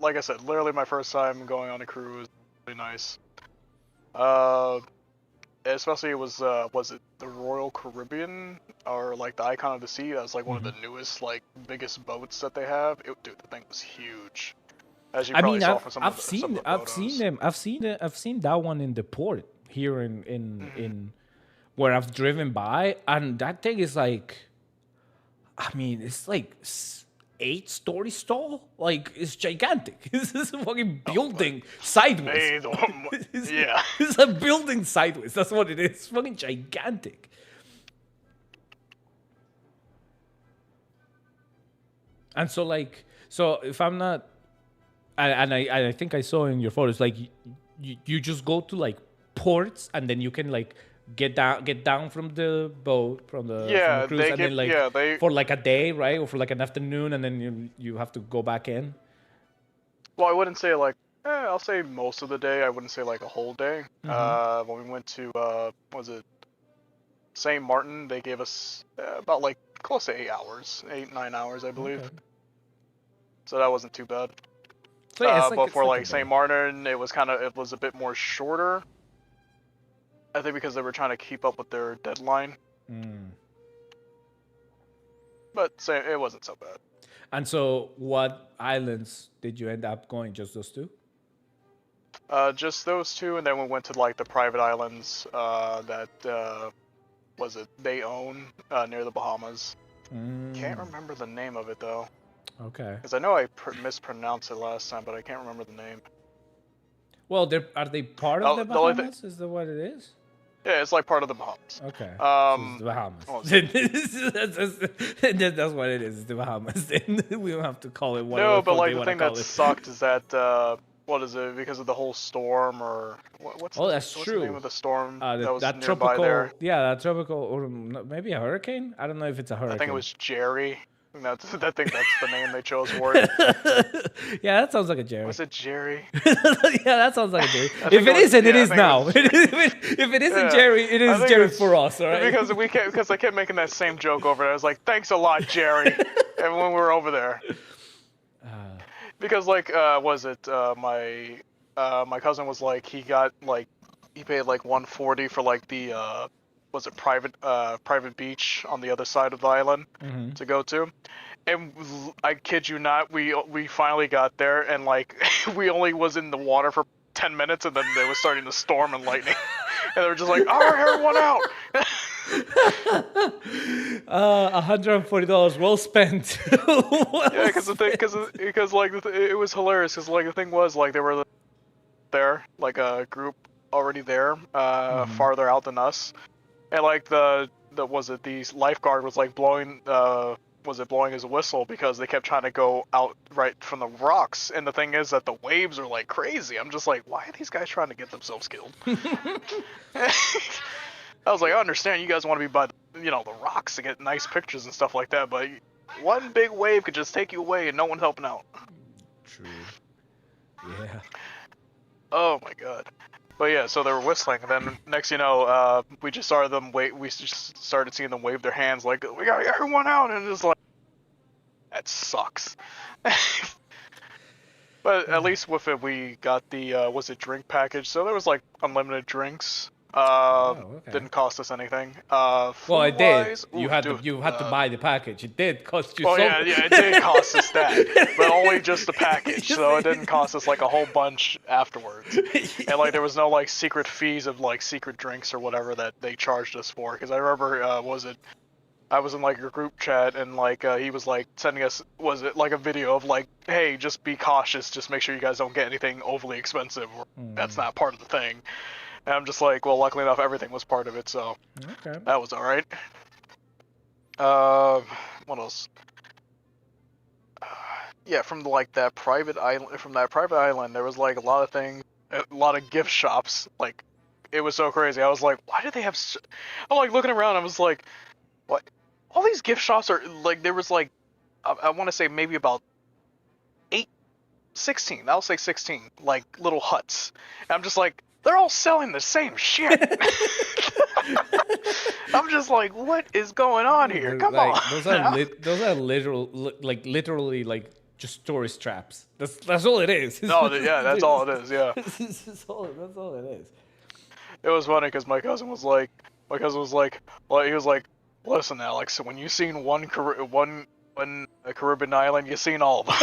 Like I said, literally my first time going on a cruise. Really nice. Especially it was it the Royal Caribbean, or like the Icon of the Sea? That was like one of the newest, like, biggest boats that they have. Dude, the thing was huge. As you probably saw from I've seen them. I've seen that one in the port here in where I've driven by, and that thing is like, I mean, it's like 8-story tall. Like, it's gigantic. This is a fucking building sideways. Yeah, it's a building sideways. That's what it is. It's fucking gigantic. And so, like, if I'm not, and I think I saw in your photos, like, you just go to, like, ports, and then you can, like, get down from the boat, from the cruise, and then, like, for like a day, right, or for like an afternoon, and then you have to go back in. Well, I wouldn't say like I'll say most of the day. I wouldn't say like a whole day. When we went to was it St. Martin? They gave us about like close to 8 hours, 8-9 hours, I believe. Okay. So that wasn't too bad. So yeah, But it's for like a like St. day. Martin, it was a bit more shorter. I think because they were trying to keep up with their deadline. But it wasn't so bad. And so, what islands did you end up going? Just those two? Just those two, and then we went to like the private islands that was it they own near the Bahamas. Can't remember the name of it though. Okay. Because I know I mispronounced it last time, but I can't remember the name. Well, are they part of the Bahamas? Is that what it is? Yeah, it's like part of the Bahamas. Okay. So it's the Bahamas. That's what it is. It's the Bahamas. We don't have to call it whatever. No, but like the thing that sucked is that what is it? Because of the whole storm or what's that's what's true. the name of the storm that was that nearby tropical, there? Yeah, that tropical, or maybe a hurricane. I don't know if it's a hurricane. I think it was Jerry. I think that's the name they chose for it. Yeah, that sounds like a Jerry. Was it Jerry? Yeah, that sounds like a Jerry. If it isn't, it is now. If it isn't Jerry, it is Jerry for us, all right? Because I kept making that same joke over there. I was like, "Thanks a lot, Jerry." And when we were over there, because like, my cousin was like, he paid like $140 for like the was it private beach on the other side of the island to go to, and I kid you not, we finally got there, and like we only was in the water for 10 minutes, and then they was starting to storm and lightning, and they were just like, all right, everyone out. $140 well spent. Yeah, because like it was hilarious, because like the thing was like they were there, like a group already there, farther out than us. And like the lifeguard was like blowing his whistle because they kept trying to go out right from the rocks, and the thing is that the waves are like crazy. I'm just like, why are these guys trying to get themselves killed? I was like, I understand you guys want to be by the rocks to get nice pictures and stuff like that, but one big wave could just take you away and no one's helping out. True. Yeah. Oh my god. But yeah, so they were whistling, and then next you know, we just started seeing them wave their hands like, we got everyone out, and it's like, that sucks. But at least with it, we got the drink package, so there was like unlimited drinks. Okay. Didn't cost us anything. Well, it did. Ooh, You had to buy the package. It did cost you. Oh yeah, it did cost us that, but only just the package. So it didn't cost us like a whole bunch afterwards. And like there was no like secret fees of like secret drinks or whatever that they charged us for. Because I remember, I was in like a group chat, and like he was like sending us like a video of like, hey, just be cautious, just make sure you guys don't get anything overly expensive. That's not part of the thing. And I'm just like, well, luckily enough, everything was part of it, so that was all right. What else? Yeah, from like that private island, there was like a lot of things, a lot of gift shops. Like, it was so crazy. I was like, why do they have? I'm like looking around. I was like, what? All these gift shops are like, there was like, I want to say maybe about 16. I'll say 16, like little huts. And I'm just like, they're all selling the same shit. I'm just like, what is going on here? Come on. Those are literally like just tourist traps. That's all it is. No, yeah, that's all it is. Yeah. That's all it is. It was funny because my cousin was like, well, he was like, listen, Alex, so when you seen one Caribbean island, you seen all of them.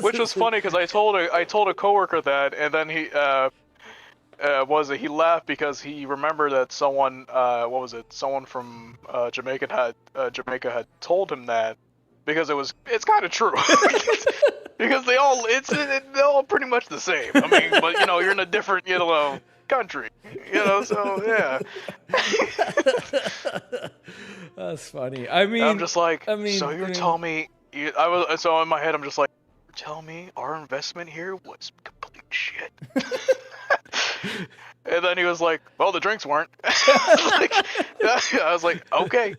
Which was funny because I told a coworker that, and then he he laughed because he remembered that someone someone from Jamaica had told him that, because it's kind of true. Because they're all pretty much the same. I mean, but you're in a different country, so yeah. That's funny. I mean, I'm just like, so you're telling me, so in my head I'm just like, you're telling me our investment here was complete shit. And then he was like, well, the drinks weren't. I was like, okay.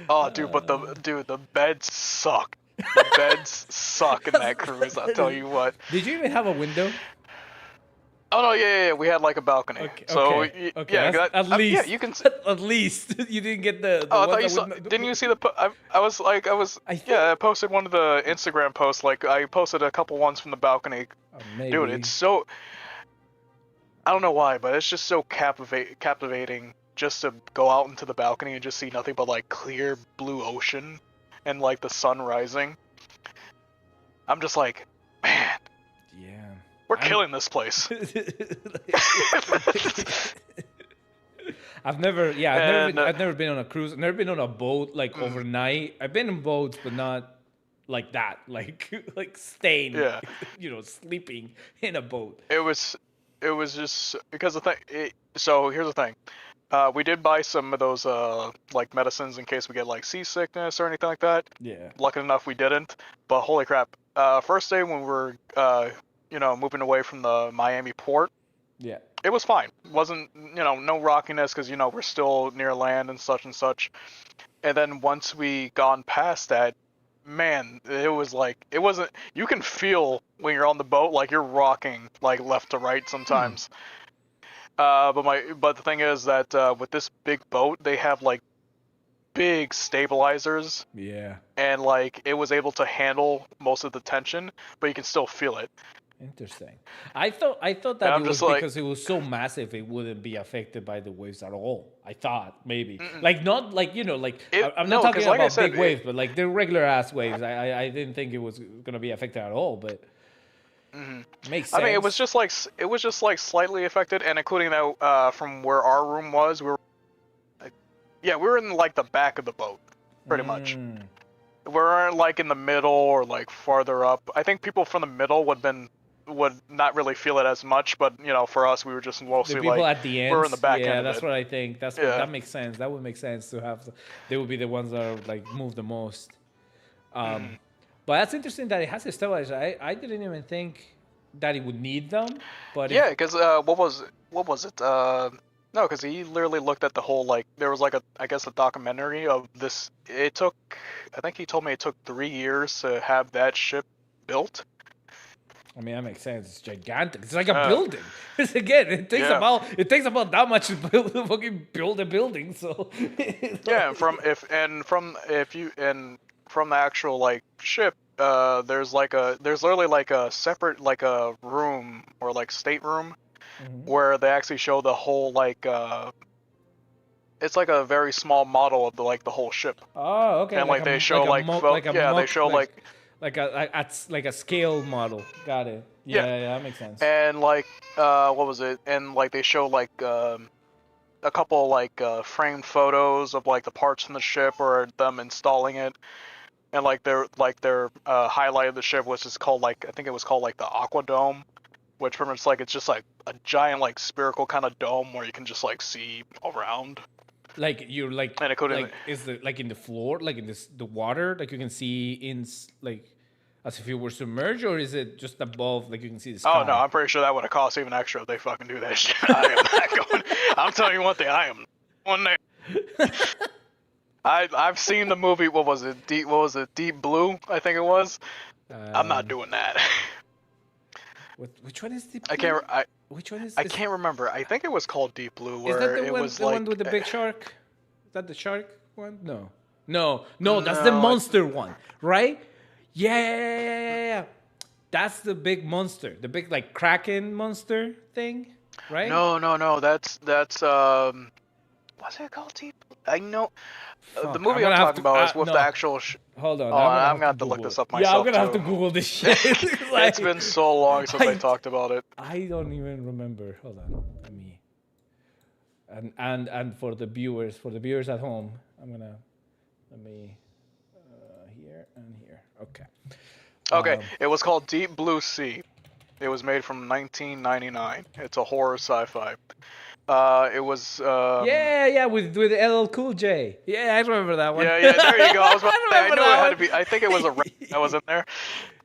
Oh, dude, but the beds suck. The beds suck in that cruise. I'll tell you what. Did you even have a window? Oh no, yeah. We had like a balcony. Okay, So okay. yeah, That's at yeah, least you can. at least you didn't get the Oh, I one thought you that saw. would. Didn't you see the? I was like, I think Yeah, I posted one of the Instagram posts. Like, I posted a couple ones from the balcony. Dude, it's maybe. so. I don't know why, but it's just so captivating just to go out into the balcony and just see nothing but like clear blue ocean and like the sun rising. I'm just like, man, Yeah. we're killing this place. I've never, yeah, And I've never been on a cruise. I've never been on a boat like overnight. I've been in boats, but not like that, like staying, yeah, sleeping in a boat. it was just because the thing. So here's the thing. We did buy some of those like medicines in case we get like seasickness or anything like that. Yeah. Lucky enough we didn't. But holy crap! First day when we were moving away from the Miami port, Yeah. it was fine. Wasn't no rockiness because we're still near land and such. And then once we gone past that, man, it was like it wasn't. You can feel when you're on the boat like you're rocking like left to right sometimes. But the thing is that with this big boat, they have like big stabilizers, Yeah. and like it was able to handle most of the tension, but you can still feel it. Interesting. I thought And that I'm it was just like, because it was so massive it wouldn't be affected by the waves at all. I thought maybe like not like I'm not no, talking because like I about said, big waves, but like the regular ass waves. I didn't think it was gonna be affected at all, but makes sense. I mean, it was just like slightly affected, and including that from where our room was, we were in like the back of the boat, pretty much. We weren't like in the middle or like farther up. I think people from the middle would not really feel it as much, but for us, we were just The mostly people like at the we were in end, the back yeah, end of that's it. what I think. Yeah. That makes sense. That would make sense to have. They would be the ones that are like move the most. But that's interesting that it has a stabilizer. I didn't even think that it would need them. But Yeah, because what was it? No, because he literally looked at the whole like there was like I guess a documentary of this. I think he told me it took 3 years to have that ship built. I mean, that makes sense. It's gigantic. It's like a building. Again, it takes about that much to fucking build a building. So yeah, and from the actual like ship, there's literally like a separate like a room or like stateroom where they actually show the whole like it's like a very small model of the whole ship. Oh, okay. And like they show they show like a scale model. Got it. yeah. Yeah, that makes sense. And like what was it? And like they show like a couple like framed photos of like the parts from the ship or them installing it. And like their highlight of the ship was just called like I think it was called like the Aqua Dome, which pretty much like it's just like a giant like spherical kind of dome where you can just like see around. Like you're like, And it couldn't. like is the like in the floor, like in the water, like you can see like as if you were submerged, or is it just above, like you can see the sky? Oh no, I'm pretty sure that would have cost even extra if they fucking do that shit. I am not going. I'm telling you one thing, I am one there. I've seen the movie. What was it? Deep Blue? I think it was. I'm not doing that. Which one is Deep Blue? I can't. Which one is? I can't remember. I think it was called Deep Blue. Where Is that it was the like one with the big shark? Is that the shark one? No. That's the monster one, right? Yeah. That's the big monster, the big like Kraken monster thing, right? No. That's what's it called? Deep. I know. The movie I'm talking about is with the actual. Hold on. I'm gonna have to look this up myself. Yeah, I'm gonna have too. to Google this shit. It's been so long since I talked about it. I don't even remember. Hold on. Let me. And for the viewers at home, let me here and here. Okay. Okay, it was called Deep Blue Sea. It was made from 1999. It's a horror sci-fi. It was. Yeah, with LL Cool J. Yeah, I remember that one. Yeah, there you go. I was about to say, I knew it had to be. be. I think it was a rap that was in there.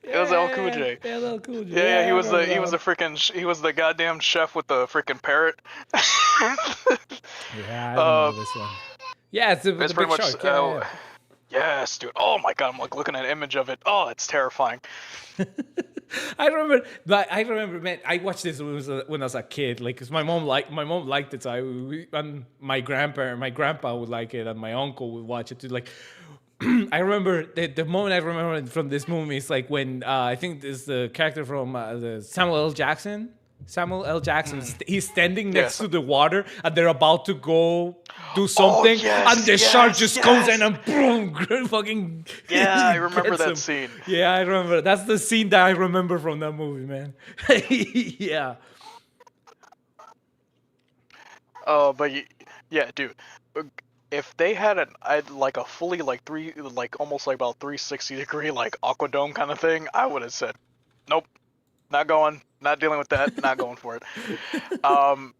It was LL Cool J. LL Cool J. Yeah, he was the goddamn chef with the freaking parrot. Yeah, I remember this one. Yeah, it's the pretty big much. shark. Yeah. Yes, dude. Oh my god, I'm like looking at an image of it. Oh, it's terrifying. I remember, man. I watched this when I was a kid. Like, 'cause my mom liked it, so and my grandpa would like it, and my uncle would watch it too. Like, I remember the moment I remember from this movie is like when I think this the character from the Samuel L. Jackson. Samuel L. Jackson, he's standing next Yes. to the water, and they're about to go do Oh something, and yes, the shark yes, just comes in yes. and boom, fucking Yeah, I remember gets that him. scene. Yeah, I remember. That's the scene that I remember from that movie, man. Yeah. Oh, but yeah, dude. If they had like a fully like almost like about 360-degree like aquadome kind of thing, I would have said, nope, not going, not dealing with that, not going for it. And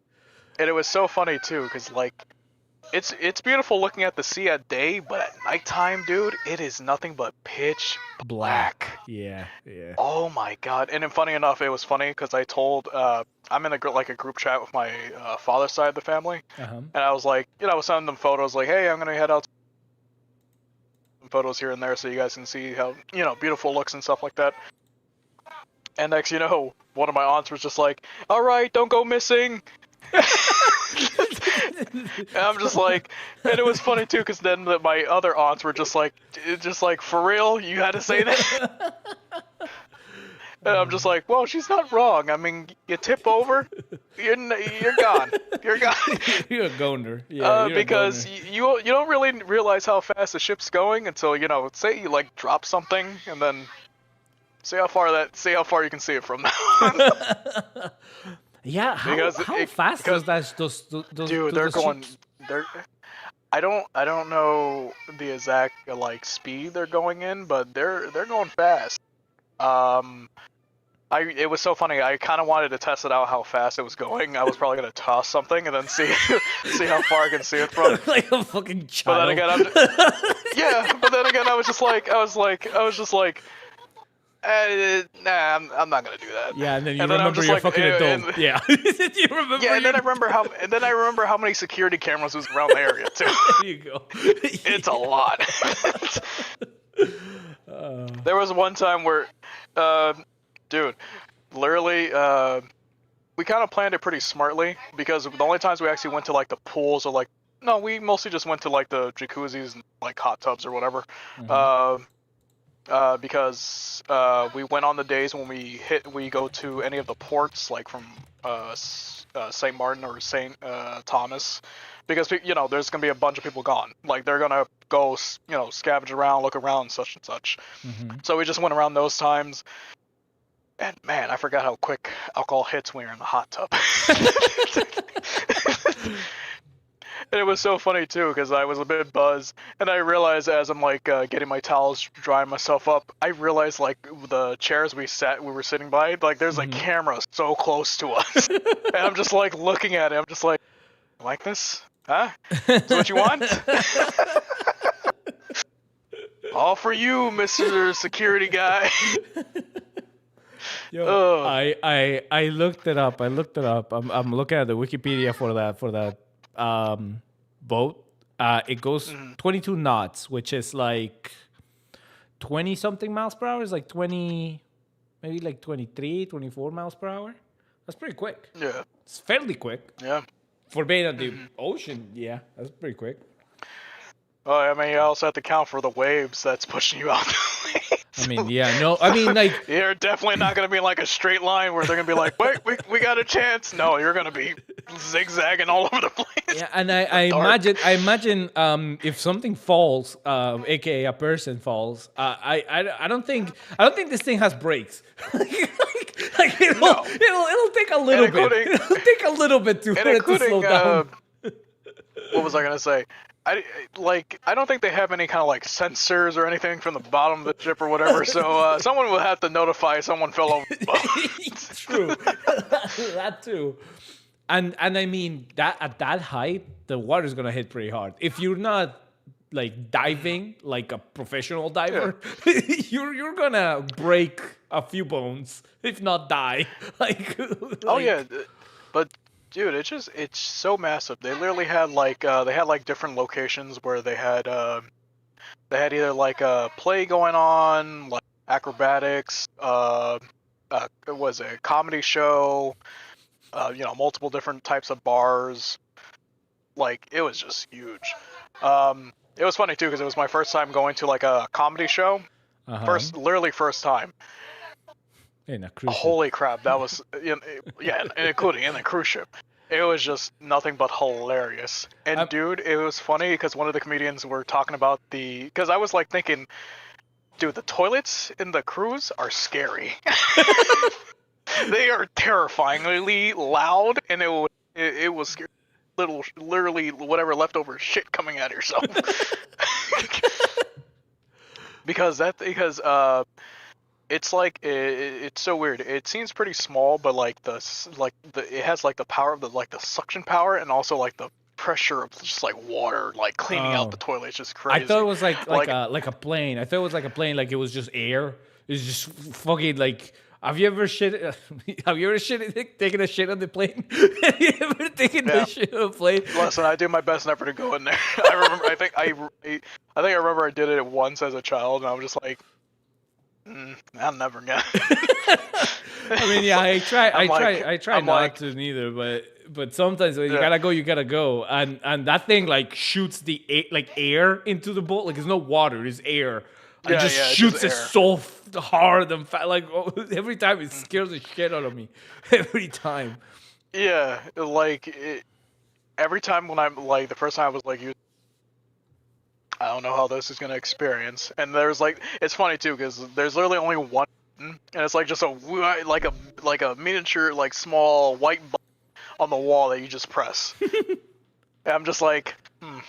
it was so funny too, because like it's beautiful looking at the sea at day, but at nighttime, dude, it is nothing but pitch black. Yeah, yeah. Oh my god! And then, funny enough, it was funny because I told I'm in like a group chat with my father's side of the family, Uh-huh. and I was like, I was sending them photos like, hey, I'm gonna head out. Some photos here and there so you guys can see how beautiful looks and stuff like that. And next, one of my aunts was just like, all right, don't go missing. And I'm just like, and it was funny too, because then my other aunts were just like, for real, you had to say that. And I'm just like, well, she's not wrong. I mean, you tip over, you're gone. You're gone. You're a goner. Yeah, you're Because a goner. you don't really realize how fast the ship's going until say you like drop something and then see how far you can see it from now. Yeah, how fast because does those dude, they're those going. ships? They're. I don't know the exact like speed they're going in, but they're going fast. It was so funny. I kind of wanted to test it out how fast it was going. I was probably gonna toss something and then see how far I can see it from. Like a fucking But then child. again, yeah. But then again, I was just like, nah, I'm not gonna do that. Yeah, and then you And then I'm remember just you're like, fucking adult. Yeah. You remember. yeah, and then I remember how many security cameras was around the area too. There you go. It's a lot. There was one time where, dude, literally, we kind of planned it pretty smartly because the only times we actually went to like the pools or like, no, we mostly just went to like the jacuzzis and like hot tubs or whatever. Because we went on the days when we go to any of the ports like from St. Martin or St. Thomas, because there's gonna be a bunch of people gone. Like they're gonna go scavenge around, look around, such and such. So we just went around those times. And man, I forgot how quick alcohol hits when you're in the hot tub. And it was so funny too, because I was a bit buzzed, and I realized as I'm like getting my towels, drying myself up, I realized like the chairs we were sitting by, like there's like cameras so close to us, and I'm just like looking at it. I'm just like this, huh? Is this what you want? All for you, Mr. Security Guy. Yo, I looked it up. I'm looking at the Wikipedia for that boat. It goes 22 knots, which is like 20 something miles per hour. It's like 20, maybe like 23, 24 miles per hour. That's pretty quick. Yeah. It's fairly quick. Yeah. For being on the ocean, yeah, that's pretty quick. Well, I mean, you also have to count for the waves that's pushing you out. I mean, yeah, no, I mean, like, you're definitely not going to be like a straight line where they're going to be like, wait, we got a chance. No, you're going to be zigzagging all over the place. yeah, and I imagine, if something falls, aka a person falls, I don't think this thing has brakes. like it'll take a little bit. It'll take a little bit for it to slow down. What was I going to say? I don't think they have any kind of like sensors or anything from the bottom of the ship or whatever. So someone will have to notify someone fell over the boat. True, that too. And I mean that at that height, the water's gonna hit pretty hard. If you're not like diving like a professional diver, you're gonna break a few bones, if not die. Oh yeah, but. Dude, it's so massive. They literally had like different locations where they had They had either like a play going on, like acrobatics, it was a comedy show, multiple different types of bars. Like, it was just huge. It was funny too because it was my first time going to like a comedy show. Literally first time. In a cruise ship. Holy crap, that was yeah, and including in the cruise ship. It was just nothing but hilarious. And dude, it was funny because one of the comedians were talking about because I was like thinking, dude, the toilets in the cruise are scary. They are terrifyingly loud, and it was scary. Literally whatever leftover shit coming out of yourself. because it's like it's so weird. It seems pretty small, but like it has like the power of the suction power, and also like the pressure of just like water like cleaning out the toilet. It's just crazy. I thought it was like a plane. I thought it was like a plane, like it was just air. It's just fucking like. Have you ever taken a shit on the plane? Have you ever taken a shit on a plane? Listen, I do my best never to go in there. I remember. I think I remember I did it once as a child, and I was just like, I'll never again. I mean, yeah, I try not to neither, but sometimes when you gotta go, and that thing like shoots the air into the boat, like it's no water, it's air. And it just shoots it so hard and fast. Like every time, it scares the shit out of me. Every time. Yeah, like every time when I'm like the first time I was like, I don't know how this is gonna experience. And there's like, it's funny too because there's literally only one, button, and it's like just like a miniature like small white button on the wall that you just press. And I'm just like, I'm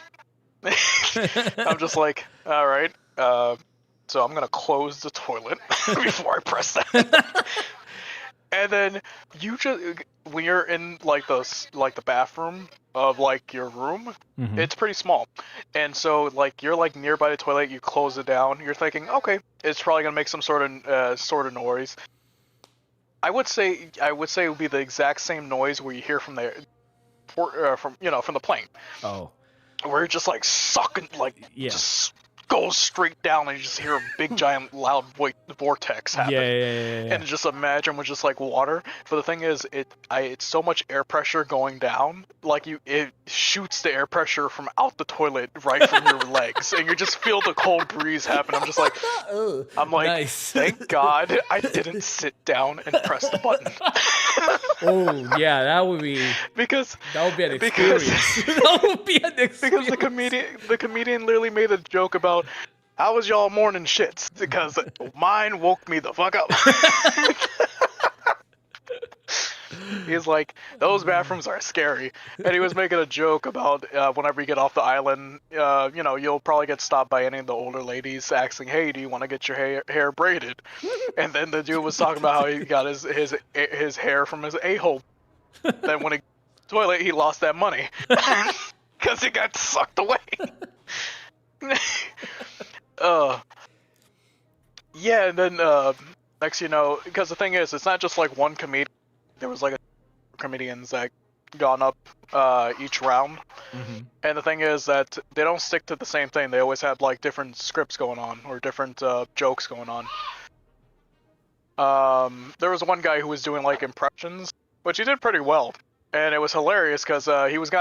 just like, all right. So I'm gonna close the toilet before I press that. And then when you're in like the bathroom of like your room, it's pretty small. And so like you're like nearby the toilet, you close it down. You're thinking, okay, it's probably gonna make some sort of noise. I would say it would be the exact same noise where you hear from from the plane. Oh. Where you're just like sucking just goes straight down and you just hear a big giant loud vortex happen. Yeah. And just imagine with just like water. But the thing is, it's so much air pressure going down, like it shoots the air pressure from out the toilet right from your legs, and you just feel the cold breeze happen. I'm just like, nice. Thank God I didn't sit down and press the button. Oh yeah, that would be an experience. That would be an experience. Because the comedian literally made a joke about, how was y'all morning shits? Because mine woke me the fuck up. He's like, those bathrooms are scary. And he was making a joke about whenever you get off the island, you'll probably get stopped by any of the older ladies asking, hey, do you want to get your hair braided? And then the dude was talking about how he got his hair from his a-hole. Then when he toilet, he lost that money. Because it got sucked away. Yeah, and then next because the thing is, it's not just like one comedian. There was like comedians that gone up each round. And the thing is that they don't stick to the same thing. They always have like different scripts going on or different jokes going on. There was one guy who was doing like impressions, which he did pretty well. And it was hilarious because he was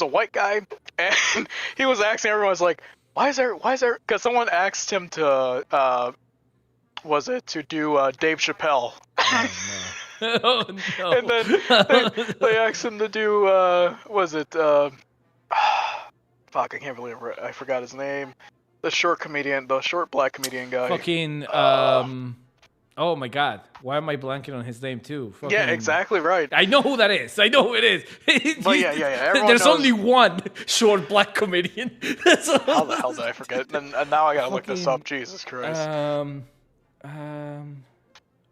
a white guy, and he was asking everyone, was like, why is there, because someone asked him to, to do Dave Chappelle. Oh, no. And then they asked him to do, fuck, I can't believe I forgot his name. The short black comedian guy. Fucking, oh my God! Why am I blanking on his name too? Fucking... Yeah, exactly right. I know who that is. I know who it is. But yeah. There's only one short black comedian. How the hell did I forget? And now I gotta look this up. Jesus Christ.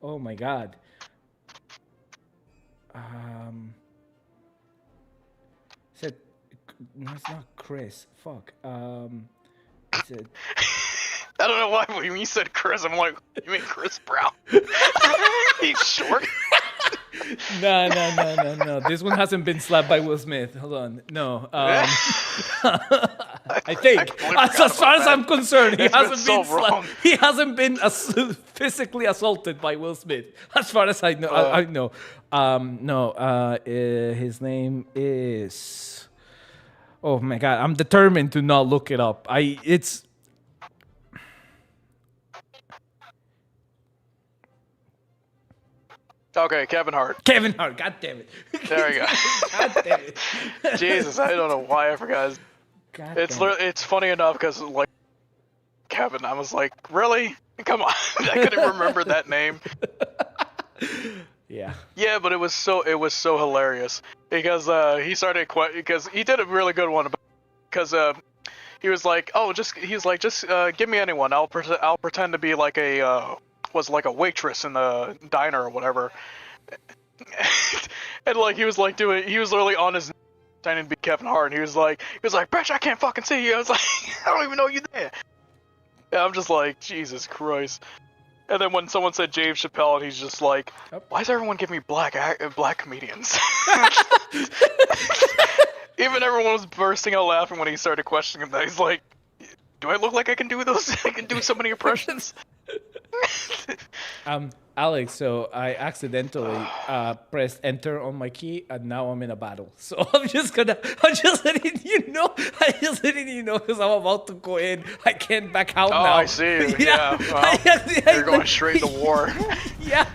Oh my God. Said no, it's not Chris. Fuck. Said. I don't know why when you said Chris, I'm like, you mean Chris Brown? He's short. No. This one hasn't been slapped by Will Smith. Hold on. No. I think, as far as I'm concerned, It's been so wrong. he hasn't been physically assaulted by Will Smith, as far as I know. I know. His name is. Oh my God! I'm determined to not look it up. It's. Okay, Kevin Hart. Kevin Hart. God damn it! There we go. God damn it! Jesus, I don't know why I forgot. It's funny enough because like Kevin, I was like, really? Come on, I couldn't remember that name. Yeah. Yeah, but it was so hilarious because because he did a really good one because he was like, oh, just give me anyone. I'll pretend to be like a waitress in the diner or whatever. And like he was literally on his pretending to be Kevin Hart, and he was like, bitch, I can't fucking see you. I was like, I don't even know you're there. Yeah, I'm just like, Jesus Christ. And then when someone said Dave Chappelle, and he's just like, why does everyone give me black comedians? Even everyone was bursting out laughing when he started questioning him. That he's like, do I look like I can do those? I can do so many impressions. Alex, so I accidentally pressed enter on my key, and now I'm in a battle. So I'm just letting you know. Because I'm about to go in. I can't back out now. Oh, I see. Yeah. Well, you're going straight to war. Yeah.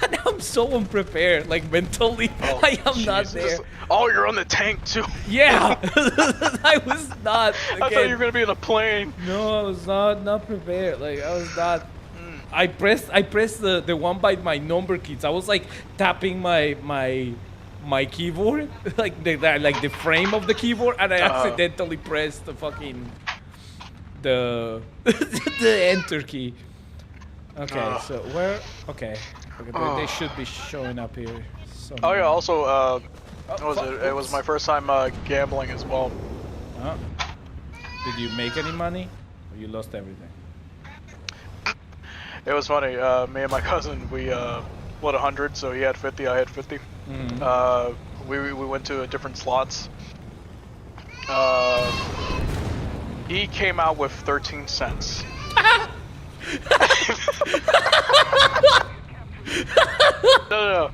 And I'm so unprepared. Like mentally, I am not there. Oh, you're on the tank too. Yeah. I was not. I thought you were gonna be in a plane. No, I was not prepared. Like I was not. I pressed the one by my number keys. I was like tapping my keyboard, like the frame of the keyboard, and I accidentally pressed the fucking the enter key. Okay, so where? Okay, they should be showing up here. Somewhere. Oh yeah. Also, it was my first time gambling as well. Did you make any money, or you lost everything? It was funny. Me and my cousin, we split 100, so he had 50, I had 50. Mm-hmm. We went to different slots. He came out with 13 cents. No.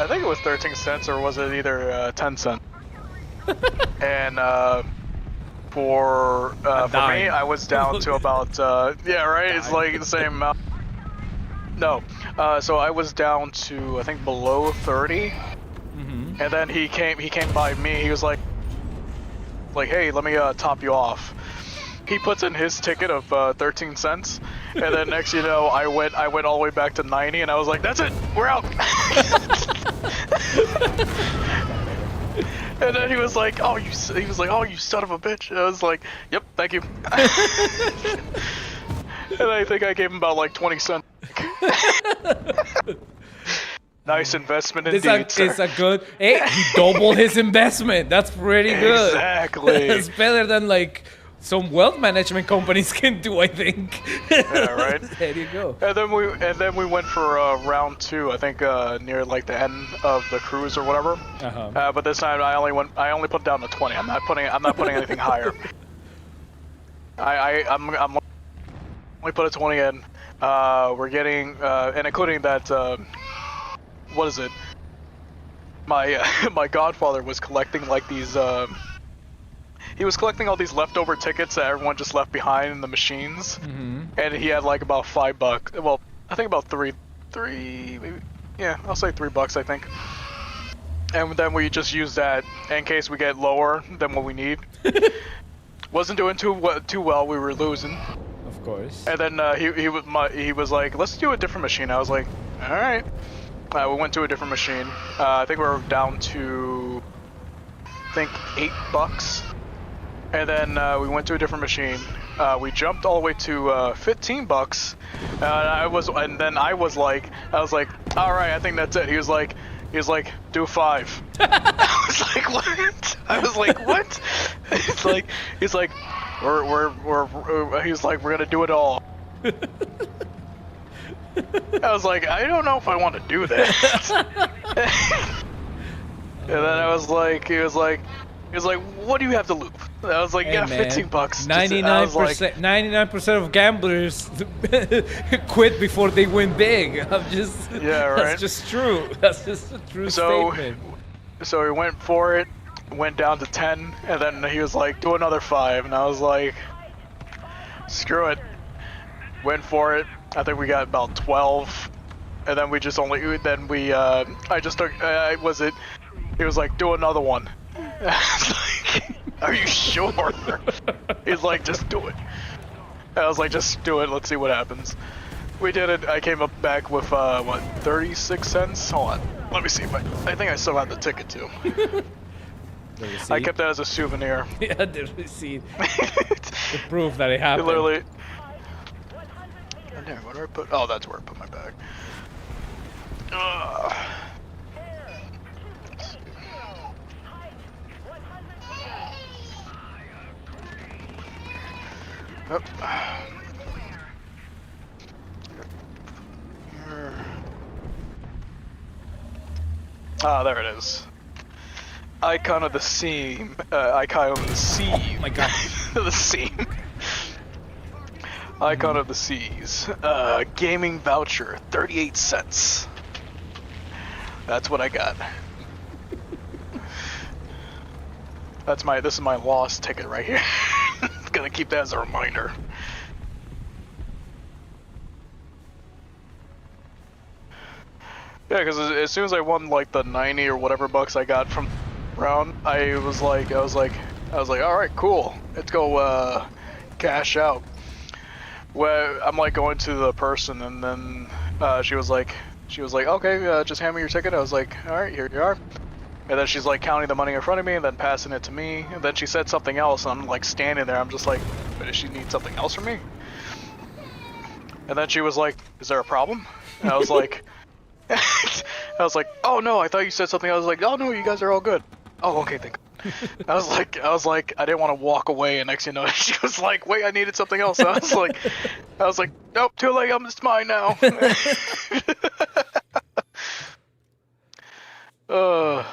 I think it was 13 cents, or was it either 10 cents? And for me, I was down to about yeah, right. It's like the same amount. No, so I was down to I think below 30, mm-hmm. And then he came by me. He was like, hey, let me top you off. He puts in his ticket of 13 cents, and then next you know, I went all the way back to 90, and I was like, that's it, we're out. And then he was like, oh, you son of a bitch. And I was like, yep, thank you. And I think I gave him about like 20 cents. Nice investment indeed, sir. It's a good. Hey, he doubled his investment. That's pretty good. Exactly. It's better than like some wealth management companies can do, I think. Yeah, right. There you go. And then we went for round 2. I think near like the end of the cruise or whatever. But this time I only put down to 20. I'm not putting anything higher. I'm only put a 20 in. We're getting and including that. What is it? My godfather was collecting like these. He was collecting all these leftover tickets that everyone just left behind in the machines, mm-hmm. And he had like about $5. Well, I think about three, maybe. Yeah, I'll say $3, I think. And then we just use that in case we get lower than what we need. Wasn't doing too well. We were losing. Of course. And then he was like, let's do a different machine. I was like, all right. We went to a different machine. I think we were down to $8. And then we went to a different machine. We jumped all the way to $15. And then I was like, all right, I think that's it. He was like, do 5. I was like, what? I was like, what? He's like, we're gonna do it all. I was like, I don't know if I want to do that. And then I was like, he was like, what do you have to lose? I was like, Hey yeah, man, 15 bucks. I was like, 99% of gamblers quit before they win big. yeah, That's right. just true. That's just a true So, statement. so he went for it, went down to 10, and then he was like, do another 5, and I was like, screw it. Went for it. I think we got about 12, and then we just only, then we, I just took, he was like, do another one. I was like, are you sure? He's like, just do it. I was like, just do it, let's see what happens. We did it. I came up back with, what, 36 cents? Hold on. Let me see if I think I still have the ticket too. The receipt. I kept that as a souvenir. Yeah, the receipt. The proof that it It happened. literally. Oh, damn, where do I put? Oh, that's where I put my bag. Ugh. Oh. Ah, there it is. Icon of the seam. Icon of the sea. Oh my god. The seam. Icon of the seas. Gaming voucher, 38 cents. That's what I got. This is my lost ticket right here. Gonna keep that as a reminder. Yeah, because as soon as I won like the 90 or whatever bucks I got from round, I was like, all right, cool, let's go cash out. Well, I'm like going to the person, and then she was like, okay, just hand me your ticket. I was like, all right, here you are. And then she's like counting the money in front of me and then passing it to me. And then she said something else, and I'm like standing there. I'm just like, does she need something else from me? And then she was like, is there a problem? And I was like, oh no, I thought you said something. I was like, oh no, you guys are all good. Oh, okay, thank you. I was like, I didn't want to walk away, and next thing you know, she was like, wait, I needed something else. And I was like, nope, too late, it's mine now. Oh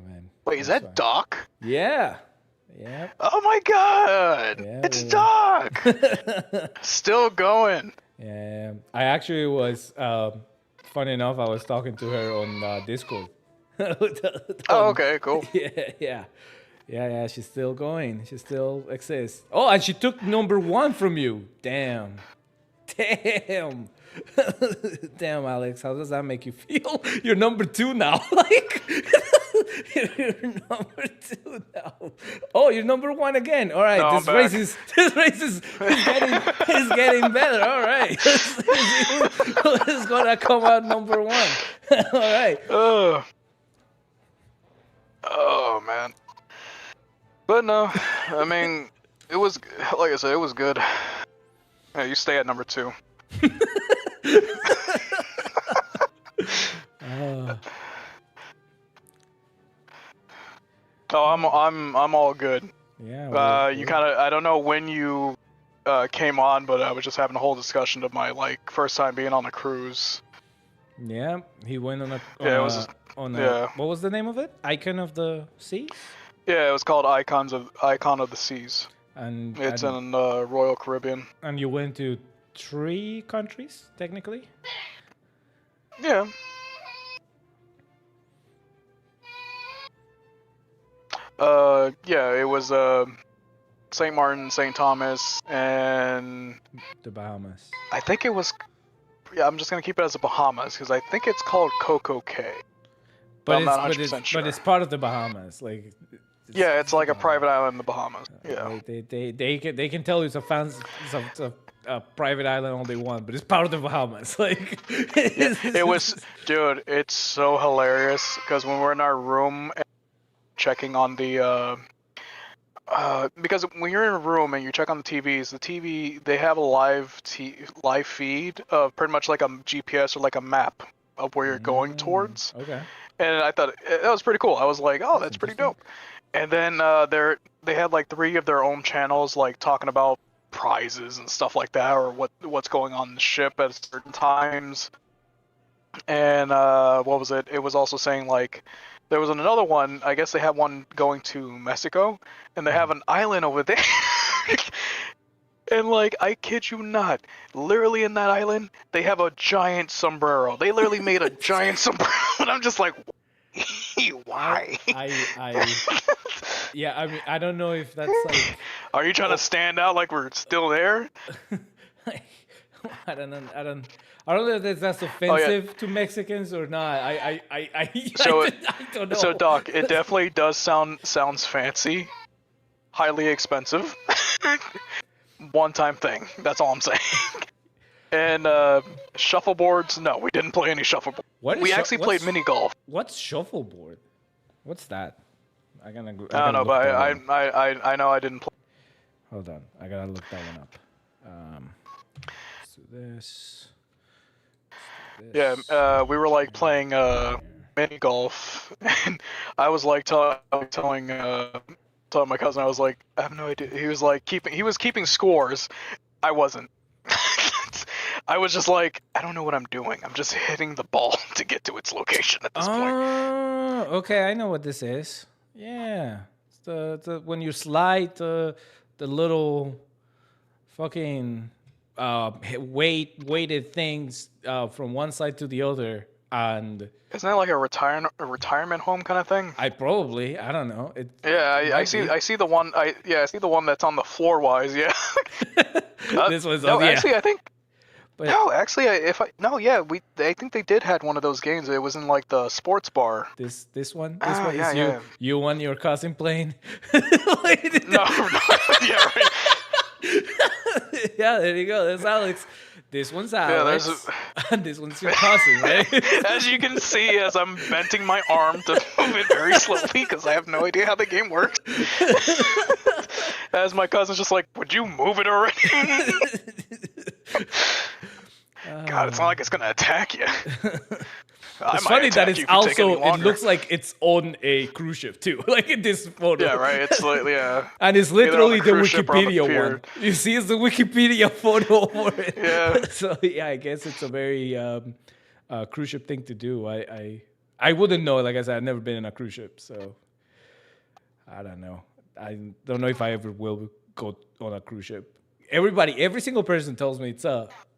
man. Wait, is that Doc? Yeah. Yeah. Oh my god! Yeah, it's Doc! Still going. Yeah. I actually was, funny enough, I was talking to her on Discord. Oh, okay, cool. Yeah, she's still going. She still exists. Oh, and she took number 1 from you. Damn. Damn, Alex, how does that make you feel? You're number 2 now. Like, you're number 2 now. Oh, you're number 1 again. All right, No, this race is getting better. All right, who's gonna come out number 1? All right. Oh man. But no, I mean, it was, like I said, it was good. Yeah, you stay at number 2. Oh, I'm all good. Yeah. You kind of, I don't know when you came on, but I was just having a whole discussion of my like first time being on a cruise. Yeah, he went on a. Yeah. What was the name of it? Icon of the Seas. Yeah, it was called Icon of the Seas. And it's in Royal Caribbean. And you went to 3 countries, technically? Yeah. Yeah, it was St. Martin, St. Thomas, and the Bahamas. I think it was. Yeah, I'm just gonna keep it as the Bahamas because I think it's called Coco Cay. But I'm not 100% sure. But it's part of the Bahamas, like. Yeah, it's like a private island in the Bahamas. Yeah. They can tell you it's a private island all they want, but it's part of the Bahamas. Like. It was, dude. It's so hilarious because when we're in our room, checking on the. Because when you're in a room and you check on the TV, they have a live feed of pretty much like a GPS or like a map of where you're going towards. Okay. And I thought that was pretty cool. I was like, oh, that's pretty dope. And then they had like 3 of their own channels like talking about prizes and stuff like that, or what's going on in the ship at certain times. And what was it? It was also saying like There was another one. I guess they have one going to Mexico, and they have an island over there. And like, I kid you not, literally in that island, they have a giant sombrero. They literally made a giant sombrero, and I'm just like, why? Yeah, I mean, I don't know if that's like. Are you trying to stand out like we're still there? I don't know. I don't know if that's offensive to Mexicans or not. So, I don't know. So Doc, it definitely does sounds fancy, highly expensive, one-time thing. That's all I'm saying. And shuffleboards, no, we didn't play any shuffleboard. We actually played mini golf. What's shuffleboard? What's that? I don't know, but I know I didn't play. Hold on, I gotta look that one up. Let's do this. Yeah, we were like playing mini golf, and I was like telling my cousin, I was like, I have no idea. He was like keeping scores. I wasn't. I was just like, I don't know what I'm doing. I'm just hitting the ball to get to its location at this point. Okay, I know what this is. Yeah, it's the when you slide the little fucking weighted things from one side to the other, and isn't that like a retirement home kind of thing? I don't know. I see the one. I see the one that's on the floor wise. Yeah. This was actually I think. But, I think they did had one of those games. It was in like the sports bar. This one is you won your cousin playing. No, yeah, right. Yeah, there you go. That's Alex. This one's Alex. And this one's your cousin, right? As you can see, as I'm bending my arm to move it very slowly because I have no idea how the game works. As my cousin's just like, would you move it already? God, it's not like it's gonna attack you. It's funny that it's also, it looks like it's on a cruise ship too, like in this photo. Yeah, right, it's like, yeah. And it's literally the Wikipedia one. You see, it's the Wikipedia photo for it. Yeah. So yeah, I guess it's a very cruise ship thing to do. I wouldn't know, like I said, I've never been in a cruise ship, so I don't know. I don't know if I ever will go on a cruise ship. Every single person tells me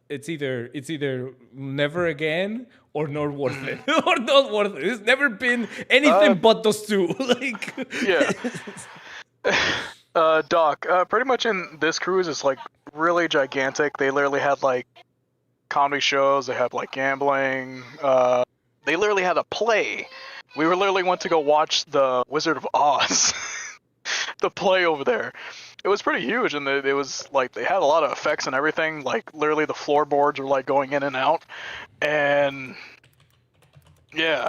it's either never again or not worth it. Or not worth it. It's never been anything but those two. Like, yeah. Doc, pretty much in this cruise is like really gigantic. They literally had like comedy shows, they had like gambling, they literally had a play. We literally went to go watch the Wizard of Oz. The play over there. It was pretty huge, and it was like they had a lot of effects and everything. Like literally, the floorboards were like going in and out, and yeah,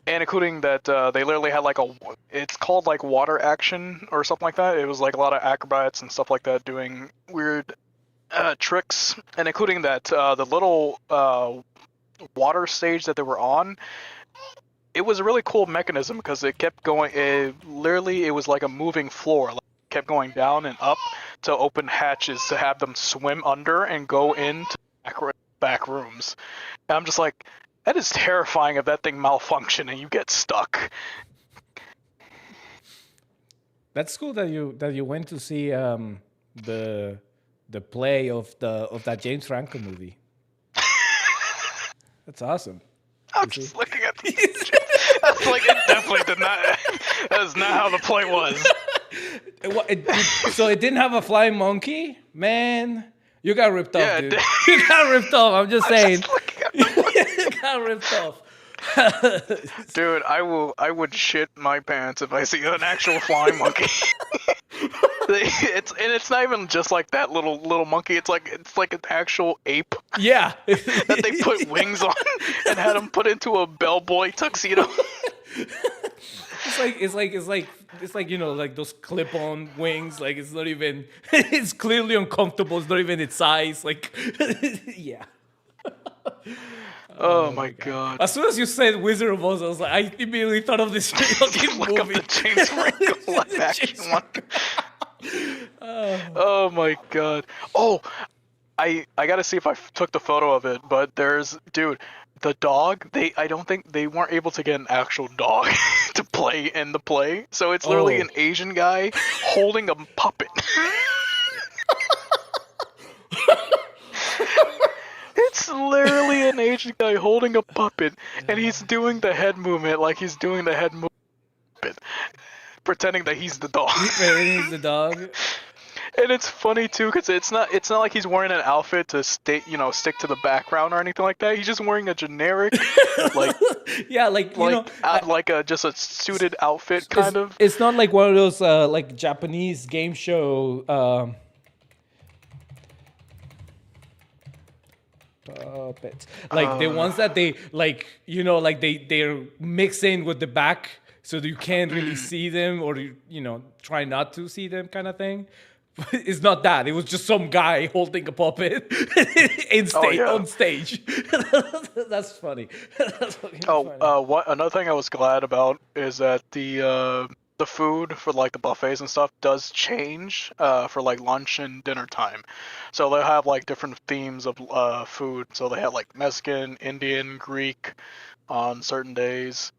and including that they literally had like it's called like water action or something like that. It was like a lot of acrobats and stuff like that doing weird tricks, and including that the little water stage that they were on. It was a really cool mechanism because it kept going. It was like a moving floor. Like, it kept going down and up to open hatches to have them swim under and go into back rooms. And I'm just like, that is terrifying if that thing malfunction and you get stuck. That's cool that you went to see the play of that James Franco movie. That's awesome. I'm just looking at the That's like, it definitely did not. That is not how the play was. So it didn't have a flying monkey? Man, you got ripped off, dude. You got ripped off. I'm just saying. You got ripped off. Dude, I would shit my pants if I see an actual flying monkey. It's not even just like that little monkey. It's like an actual ape. Yeah. That they put wings on and had him put into a bellboy tuxedo. It's like you know, like those clip-on wings. Like it's not even. It's clearly uncomfortable. It's not even its size. Like, yeah. Oh my god! As soon as you said Wizard of Oz, I was like, I immediately thought of this fucking movie. Look up the James Franco live action one. Oh my god! Oh, I gotta see if I took the photo of it. But dude, the dog, I don't think they weren't able to get an actual dog to play in the play. So it's literally Oh. an Asian guy holding a puppet. It's literally an Asian guy holding a puppet, and he's doing the head movement like he's doing the head movement, pretending that he's the dog. Pretending he's the dog. And it's funny too, because it's not like he's wearing an outfit to stick to the background or anything like that. He's just wearing a generic, like Yeah, like you know, just a suited outfit it's kind of. it's not like one of those like Japanese game show puppets, like the ones that they like, you know, like they're mixing with the back so that you can't really see them, or you know, try not to see them, kind of thing. It's not that. It was just some guy holding a puppet on stage. That's funny. That's fucking funny. What another thing I was glad about is that the food for like the buffets and stuff does change for like lunch and dinner time. So they'll have like different themes of food. So they have like Mexican, Indian, Greek on certain days.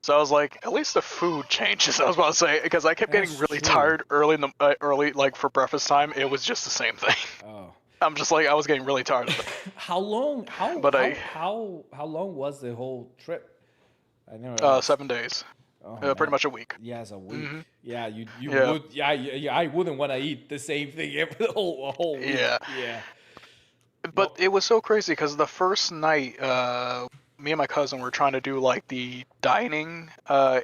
So I was like, at least the food changes. I was about to say, because I kept getting That's really true. tired early in the early like for breakfast time. It was just the same thing. Oh. I'm just like I was getting really tired of it. How long? But How long was the whole trip? I never asked. 7 days, Oh pretty man. much a week. Yeah, it's a week. Yeah, you Yeah. would. Yeah, I wouldn't want to eat the same thing every a whole week. Yeah. Yeah. But it was so crazy because the first night, me and my cousin were trying to do like the dining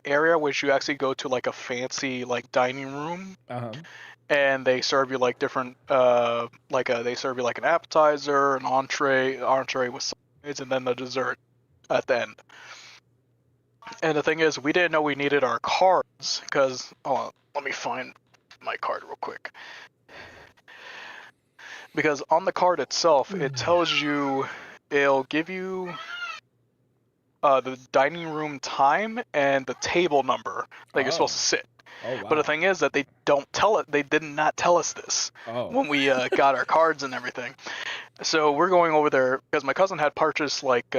area, which you actually go to like a fancy like dining room, Uh-huh. and they serve you like different they serve you like an appetizer, an entree with sides, and then the dessert at the end. And the thing is, we didn't know we needed our cards because let me find my card real quick. Because on the card itself, it tells you, it'll give you the dining room time and the table number that you're supposed to sit. Oh wow. But the thing is that they did not tell us this when we got our cards and everything. So we're going over there because my cousin had purchased like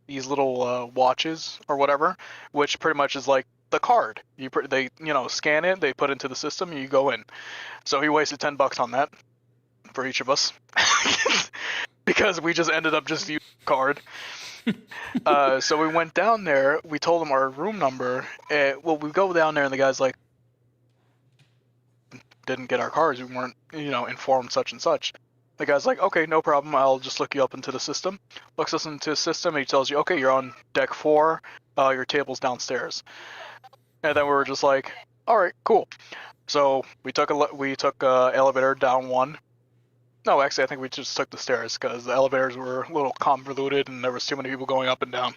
these little watches or whatever, which pretty much is like the card. They scan it, they put it into the system, and you go in. So he wasted $10 on that for each of us because we just ended up just using the card. So we went down there. We told him our room number. We go down there, and the guy's like, "Didn't get our cards. We weren't, informed such and such." The guy's like, "Okay, no problem. I'll just look you up into the system." Looks us into the system, and he tells you, "Okay, you're on deck 4. Your table's downstairs." And then we were just like, "All right, cool." So we took elevator down 1. No, actually, I think we just took the stairs because the elevators were a little convoluted and there was too many people going up and down.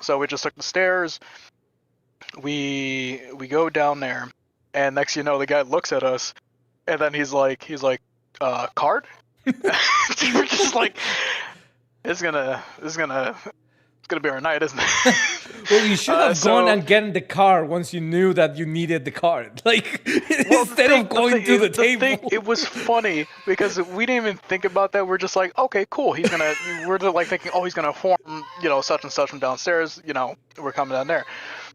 So we just took the stairs. We go down there, and next you know, the guy looks at us, and then he's like, card? We're just like, it's gonna be our night, isn't it? Well, you should have gone and gotten the card once you knew that you needed the card. Like, instead of going to the table. It was funny because we didn't even think about that. We're just like, okay, cool. We're like thinking, oh, he's gonna inform, such and such from downstairs. We're coming down there.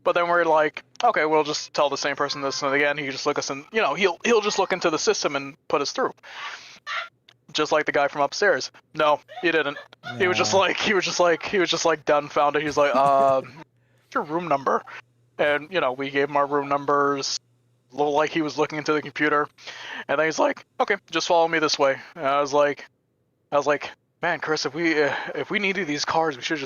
But then we're like, okay, we'll just tell the same person this and again. He can just look us in, he'll just look into the system and put us through. Just like the guy from upstairs. No, he didn't. Nah. He was just like dumbfounded. He's like, what's your room number? And we gave him our room numbers. Looked like he was looking into the computer, and then he's like, okay, just follow me this way. And I was like, man, Chris, if we needed these cards, we should have